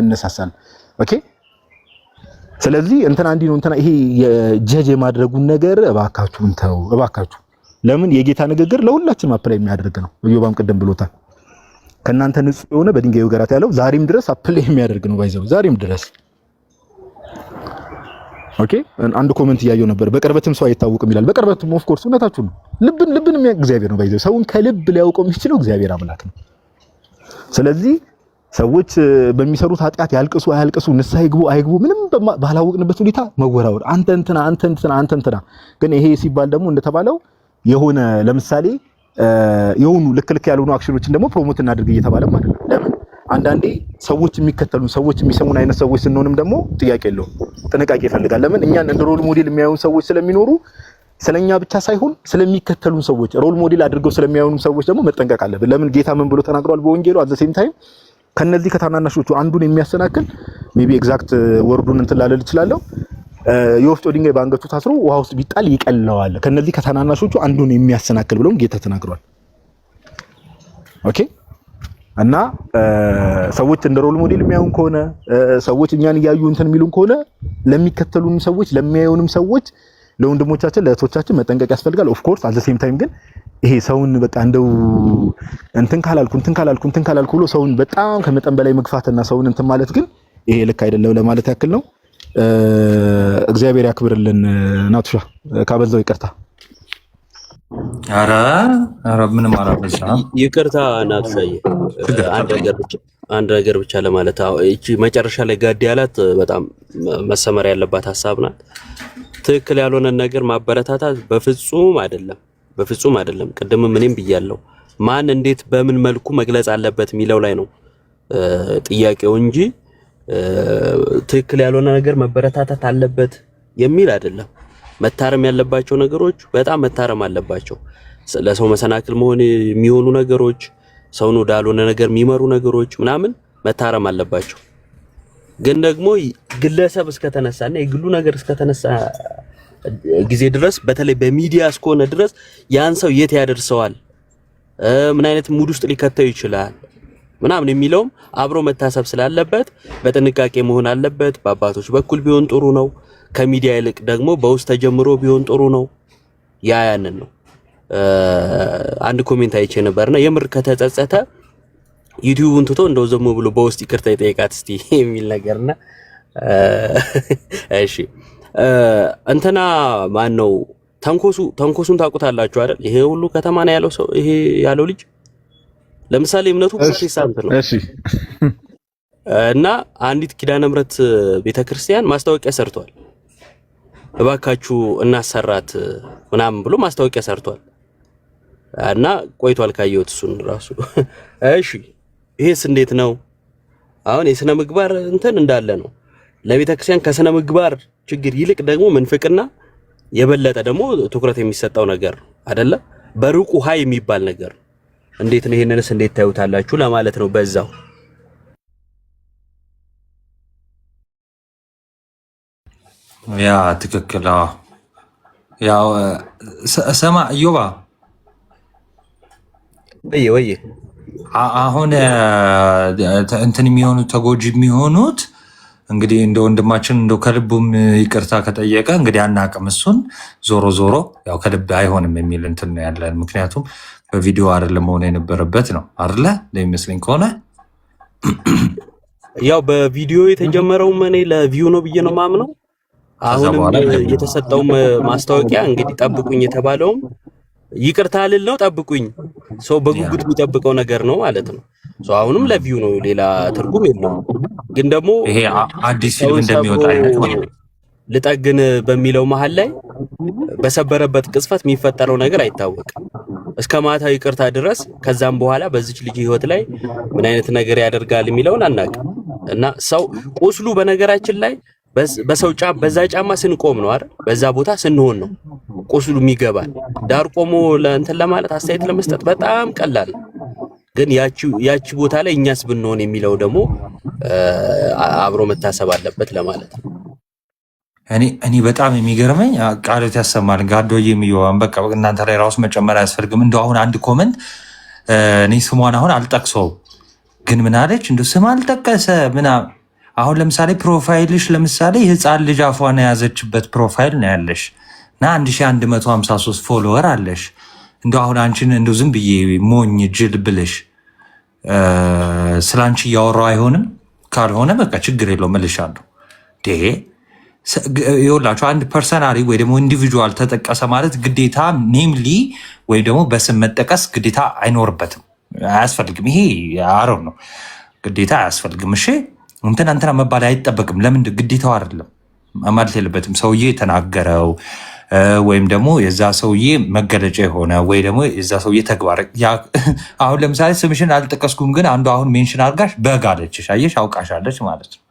እንነሳሳለን። ኦኬ ስለዚህ እንትና እንዲህ ነው እንትና ይሄ የጀጅ የማድረጉን ነገር እባካችሁን ተው እባካችሁ። ለምን የጌታ ንግግር ለሁላችንም አፕላይ የሚያደርግ ነው። ኢዮባም ቅድም ብሎታል። ከናንተ ንጹህ የሆነ በድንጋይ ይወገራት ያለው ዛሬም ድረስ አፕላይ የሚያደርግ ነው። ባይዘው ዛሬም ድረስ ኦኬ አንድ ኮሜንት እያየው ነበር። በቅርበትም ሰው አይታወቅም ይላል። በቅርበትም ኦፍ ኮርስ እውነታችሁ ነው። ልብን የሚያውቅ እግዚአብሔር ነው። ባይዘው ሰውን ከልብ ሊያውቀው የሚችለው እግዚአብሔር አምላክ ነው። ስለዚህ ሰዎች በሚሰሩት ኃጢአት ያልቅሱ አያልቅሱ ንስሐ ይግቡ አይግቡ ምንም ባላወቅንበት ሁኔታ መወራወር አንተ እንትና ግን ይሄ ሲባል ደግሞ እንደተባለው የሆነ ለምሳሌ የሆኑ ልክ ያልሆኑ አክሽኖችን ደግሞ ፕሮሞት እናድርግ እየተባለ ማለት ነው። ለምን አንዳንዴ ሰዎች የሚከተሉን ሰዎች የሚሰሙን አይነት ሰዎች ስንሆንም ደግሞ ጥያቄ የለውም ጥንቃቄ ይፈልጋል። ለምን እኛን እንደ ሮል ሞዴል የሚያዩን ሰዎች ስለሚኖሩ ስለኛ ብቻ ሳይሆን ስለሚከተሉን ሰዎች ሮል ሞዴል አድርገው ስለሚያዩን ሰዎች ደግሞ መጠንቀቅ አለብን። ለምን ጌታ ምን ብሎ ተናግሯል በወንጌሉ አዘ ሴም ታይም ከነዚህ ከታናናሾቹ አንዱን የሚያሰናክል ሜቢ ኤግዛክት ወርዱን እንትን ላለል እችላለሁ የወፍጮ ድንጋይ በአንገቱ ታስሮ ውሃ ውስጥ ቢጣል ይቀለዋል። ከነዚህ ከታናናሾቹ አንዱን የሚያሰናክል ብሎም ጌታ ተናግሯል። ኦኬ እና ሰዎች እንደ ሮል ሞዴል የሚያዩን ከሆነ ሰዎች እኛን እያዩ እንትን የሚሉን ከሆነ ለሚከተሉን ሰዎች ለሚያዩንም ሰዎች ለወንድሞቻችን ለእህቶቻችን መጠንቀቅ ያስፈልጋል። ኦፍ ኮርስ አት ዘ ሴም ታይም ግን ይሄ ሰውን በቃ እንደው እንትን ካላልኩ ብሎ ሰውን በጣም ከመጠን በላይ መግፋትና ሰውን እንትን ማለት ግን ይሄ ልክ አይደለም ለማለት ያክል ነው። እግዚአብሔር ያክብርልን። ናቱሻ ካበዛው ይቅርታ። ኧረ ምንም አላበዛም። ይቅርታ ናቱሻዬ፣ አንድ ነገር ብቻ ለማለት እቺ መጨረሻ ላይ ጋድ ያላት በጣም መሰመር ያለባት ሐሳብ ናት። ትክክል ያልሆነ ነገር ማበረታታት በፍጹም አይደለም። ቅድምም እኔም ብያለሁ። ማን እንዴት በምን መልኩ መግለጽ አለበት የሚለው ላይ ነው ጥያቄው እንጂ ትክክል ያልሆነ ነገር መበረታታት አለበት የሚል አይደለም። መታረም ያለባቸው ነገሮች በጣም መታረም አለባቸው። ለሰው መሰናክል የሚሆኑ ነገሮች፣ ሰውን ወዳልሆነ ነገር የሚመሩ ነገሮች ምናምን መታረም አለባቸው። ግን ደግሞ ግለሰብ እስከተነሳና የግሉ ነገር እስከተነሳ ጊዜ ድረስ በተለይ በሚዲያ እስከሆነ ድረስ ያን ሰው የት ያደርሰዋል፣ ምን አይነት ሙድ ውስጥ ሊከተው ይችላል ምናምን የሚለውም አብሮ መታሰብ ስላለበት በጥንቃቄ መሆን አለበት። በአባቶች በኩል ቢሆን ጥሩ ነው። ከሚዲያ ይልቅ ደግሞ በውስጥ ተጀምሮ ቢሆን ጥሩ ነው። ያንን ነው። አንድ ኮሜንት አይቼ ነበርና የምር ከተጸጸተ ዩቲዩብን ትቶ እንደው ዘሞ ብሎ በውስጥ ይቅርታ ይጠይቃት እስቲ የሚል ነገርና እሺ እንትና ማን ነው ተንኮሱን ታውቁታላችሁ አይደል? ይሄ ሁሉ ከተማ ነው ያለው ሰው ይሄ ያለው ልጅ ለምሳሌ እምነቱ ፕሮቴስታንት ነው። እሺ እና አንዲት ኪዳነ ምሕረት ቤተክርስቲያን ማስታወቂያ ሰርቷል። እባካችሁ እናሰራት ምናምን ብሎ ማስታወቂያ ሰርቷል። እና ቆይቷል ካየሁት እሱን ራሱ እሺ ይሄስ እንዴት ነው? አሁን የሥነ ምግባር እንትን እንዳለ ነው። ለቤተክርስቲያን ከሥነ ምግባር ችግር ይልቅ ደግሞ ምንፍቅና የበለጠ ደግሞ ትኩረት የሚሰጠው ነገር አይደለ? በሩቁ ሃይ የሚባል ነገር እንዴት ነው? ይሄንንስ እንዴት ታዩታላችሁ ለማለት ነው በዛው። ያ ትክክል። ያው ሰማ ዮባ ወይ አሁን እንትን የሚሆኑት ተጎጂ የሚሆኑት እንግዲህ እንደ ወንድማችን እንደው ከልቡም ይቅርታ ከጠየቀ እንግዲህ አናቅም። እሱን ዞሮ ያው ከልብ አይሆንም የሚል እንትን ነው ያለን። ምክንያቱም በቪዲዮ አይደለም መሆን የነበረበት ነው አይደለ? ለሚመስለኝ ከሆነ ያው በቪዲዮ የተጀመረው እኔ ለቪው ነው ብዬ ነው ማምነው። አሁንም የተሰጠው ማስታወቂያ እንግዲህ ጠብቁኝ የተባለውም ይቅርታ ልል ነው ጠብቁኝ ሰው በጉጉት የሚጠብቀው ነገር ነው ማለት ነው። አሁንም ለቪው ነው፣ ሌላ ትርጉም የለውም። ግን ደግሞ ይሄ አዲስ ፊልም እንደሚወጣ አይነት ልጠግን በሚለው መሃል ላይ በሰበረበት ቅጽበት የሚፈጠረው ነገር አይታወቅም። እስከ ማታ ይቅርታ ድረስ ከዛም በኋላ በዚች ልጅ ህይወት ላይ ምን አይነት ነገር ያደርጋል የሚለውን አናውቅም። እና ሰው ቁስሉ በነገራችን ላይ በሰው በዛ ጫማ ስንቆም ነው አይደል? በዛ ቦታ ስንሆን ነው ቁስሉ የሚገባል። ዳር ቆሞ ለእንትን ለማለት አስተያየት ለመስጠት በጣም ቀላል፣ ግን ያቺ ቦታ ላይ እኛስ ብንሆን የሚለው ደግሞ አብሮ መታሰብ አለበት ለማለት ነው። እኔ በጣም የሚገርመኝ ቃሎት ያሰማል ጋዶዬ የሚየዋን በቃ እናንተ ላይ ራሱ መጨመር አያስፈልግም። እንደው አሁን አንድ ኮመንት እኔ ስሟን አሁን አልጠቅሰው፣ ግን ምን አለች እንደው ስም አልጠቀሰ ምናምን። አሁን ለምሳሌ ፕሮፋይልሽ ለምሳሌ ህፃን ልጅ አፏን የያዘችበት ፕሮፋይል ነው ያለሽ እና 1153 ፎሎወር አለሽ። እንደው አሁን አንቺን እንደው ዝም ብዬ ሞኝ ጅል ብልሽ ስላንቺ እያወራው አይሆንም? ካልሆነ በቃ ችግር የለው መልሻለሁ። ይኸውላችሁ አንድ ፐርሰናሊ ወይ ደግሞ ኢንዲቪጁዋል ተጠቀሰ ማለት ግዴታ ኔምሊ ወይም ደግሞ በስም መጠቀስ ግዴታ አይኖርበትም፣ አያስፈልግም። ይሄ አረብ ነው፣ ግዴታ አያስፈልግም። እሺ እንትና መባል አይጠበቅም። ለምን ግዴታው አይደለም ማለት የለበትም። ሰውዬ የተናገረው ወይም ደግሞ የዛ ሰውዬ መገለጫ የሆነ ወይ ደግሞ የዛ ሰውዬ ተግባር። አሁን ለምሳሌ ስምሽን አልጠቀስኩም፣ ግን አንዱ አሁን ሜንሽን አድርጋሽ በግ አለችሽ፣ አየሽ፣ አውቃሻለች ማለት ነው።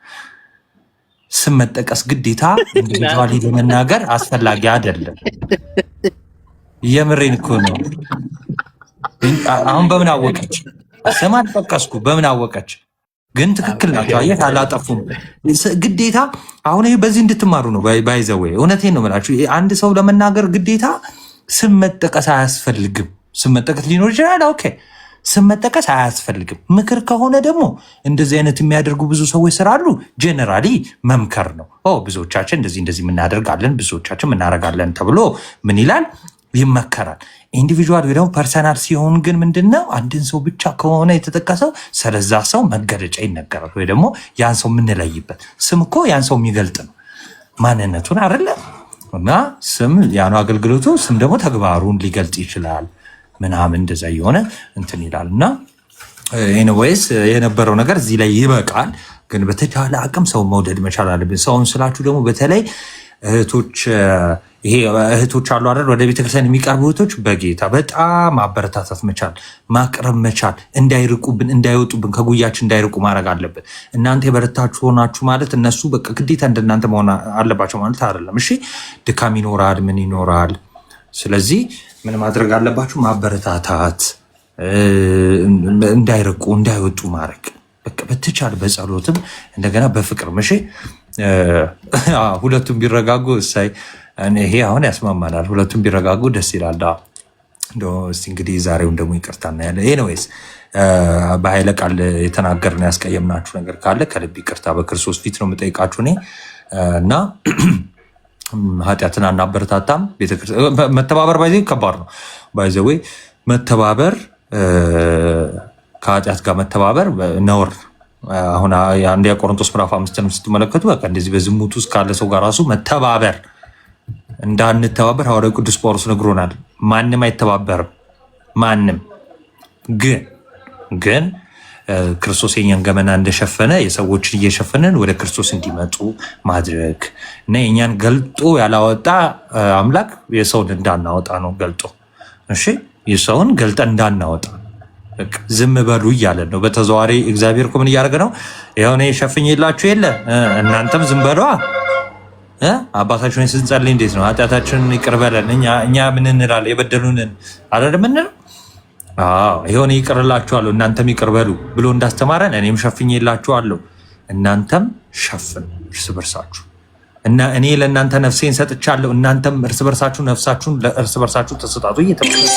ስም መጠቀስ ግዴታ ኢንዲቪጁዋሊ ለመናገር አስፈላጊ አይደለም። የምሬን እኮ ነው። አሁን በምን አወቀች? ስም አልጠቀስኩ በምን አወቀች? ግን ትክክል ናቸው። አየህ አላጠፉም። ግዴታ አሁን ይሄ በዚህ እንድትማሩ ነው። ባይዘው እውነቴን ነው የምላችሁ። አንድ ሰው ለመናገር ግዴታ ስም መጠቀስ አያስፈልግም። ስም መጠቀስ ሊኖር ይችላል። ኦኬ ስም መጠቀስ አያስፈልግም። ምክር ከሆነ ደግሞ እንደዚህ አይነት የሚያደርጉ ብዙ ሰዎች ስላሉ ጀነራሊ መምከር ነው። ብዙዎቻችን እንደዚህ የምናደርጋለን፣ ብዙዎቻችን የምናደርጋለን ተብሎ ምን ይላል ይመከራል። ኢንዲቪጁዋል ወይ ደግሞ ፐርሰናል ሲሆን ግን ምንድነው አንድን ሰው ብቻ ከሆነ የተጠቀሰው ስለዛ ሰው መገለጫ ይነገራል፣ ወይ ደግሞ ያን ሰው የምንለይበት። ስም እኮ ያን ሰው የሚገልጥ ነው ማንነቱን አይደለም። እና ስም ያኑ አገልግሎቱ፣ ስም ደግሞ ተግባሩን ሊገልጽ ይችላል ምናምን እንደዛ የሆነ እንትን ይላል። እና ኤኒዌይስ የነበረው ነገር እዚህ ላይ ይበቃል። ግን በተቻለ አቅም ሰው መውደድ መቻል አለብን። ሰውን ስላችሁ ደግሞ በተለይ እህቶች አሉ አይደል፣ ወደ ቤተክርስቲያን የሚቀርቡ እህቶች በጌታ በጣም ማበረታታት መቻል፣ ማቅረብ መቻል፣ እንዳይርቁብን፣ እንዳይወጡብን፣ ከጉያችን እንዳይርቁ ማድረግ አለብን። እናንተ የበረታችሁ ሆናችሁ ማለት እነሱ በቃ ግዴታ እንደናንተ መሆን አለባቸው ማለት አይደለም። እሺ ድካም ይኖራል፣ ምን ይኖራል። ስለዚህ ምን ማድረግ አለባችሁ? ማበረታታት፣ እንዳይርቁ እንዳይወጡ ማድረግ በቃ በተቻለ በጸሎትም እንደገና በፍቅርም። እሺ ሁለቱም ቢረጋጉ እሳይ። ይሄ አሁን ያስማማናል። ሁለቱም ቢረጋጉ ደስ ይላል። እስቲ እንግዲህ ዛሬውን ደግሞ ይቅርታ እናያለን። ኤኒዌይስ በኃይለ ቃል የተናገርነው ያስቀየምናችሁ ነገር ካለ ከልብ ይቅርታ በክርስቶስ ፊት ነው የምጠይቃችሁ እኔ እና ኃጢአትን አናበረታታም። መተባበር ባይዘ ከባድ ነው። ባይዘዌ መተባበር ከኃጢአት ጋር መተባበር ነውር። አሁን የአንደኛ ቆሮንቶስ ምዕራፍ 5 ስትመለከቱ በቃ እንደዚህ በዝሙት ውስጥ ካለ ሰው ጋር ራሱ መተባበር እንዳንተባበር ሐዋርያው ቅዱስ ጳውሎስ ነግሮናል። ማንም አይተባበርም። ማንም ግን ክርስቶስ የኛን ገመና እንደሸፈነ የሰዎችን እየሸፈንን ወደ ክርስቶስ እንዲመጡ ማድረግ እና የኛን ገልጦ ያላወጣ አምላክ የሰውን እንዳናወጣ ነው ገልጦ። እሺ የሰውን ገልጠ እንዳናወጣ ዝም በሉ እያለን ነው። በተዘዋዋሪ እግዚአብሔር እኮ ምን እያደረገ ነው? የሆነ ሸፍኝላችሁ የለ እናንተም ዝም በሏ። አባታችሁን ስንጸልይ እንዴት ነው? ኃጢአታችንን ይቅር በለን። እኛ ምን እንላለን? የበደሉንን አይደል ምንለው? ይሆን ይቅርላችኋለሁ እናንተም ይቅር በሉ ብሎ እንዳስተማረን እኔም ሸፍኝላችኋለሁ እናንተም ሸፍኑ እርስ በርሳችሁ እና እኔ ለእናንተ ነፍሴን ሰጥቻለሁ እናንተም እርስ በርሳችሁ ነፍሳችሁን ለእርስ በርሳችሁ ተሰጣጡ እየተመለሱ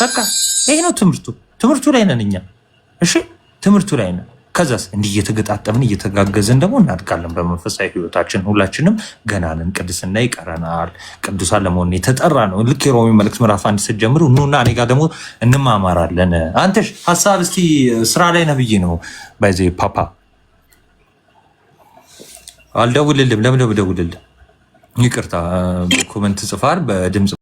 በቃ ይሄ ነው ትምህርቱ ላይ ነን እኛ። እሺ ትምህርቱ ላይ ነን። ከዛስ እንዲህ እየተገጣጠምን እየተጋገዝን ደግሞ እናድጋለን በመንፈሳዊ ህይወታችን። ሁላችንም ገና ነን፣ ቅድስና ይቀረናል። ቅዱሳን ለመሆን የተጠራ ነው። ልክ የሮሜ መልእክት ምዕራፍ 1 ስትጀምሩ ኑና እኔ ጋር ደግሞ እንማማራለን። አንተሽ ሀሳብ እስቲ ስራ ላይ ነብይ ነው ባይዜ ፓፓ አልደውልልም። ለምን ደውልልህ? ይቅርታ ኮመንት ጽፋር በድምጽ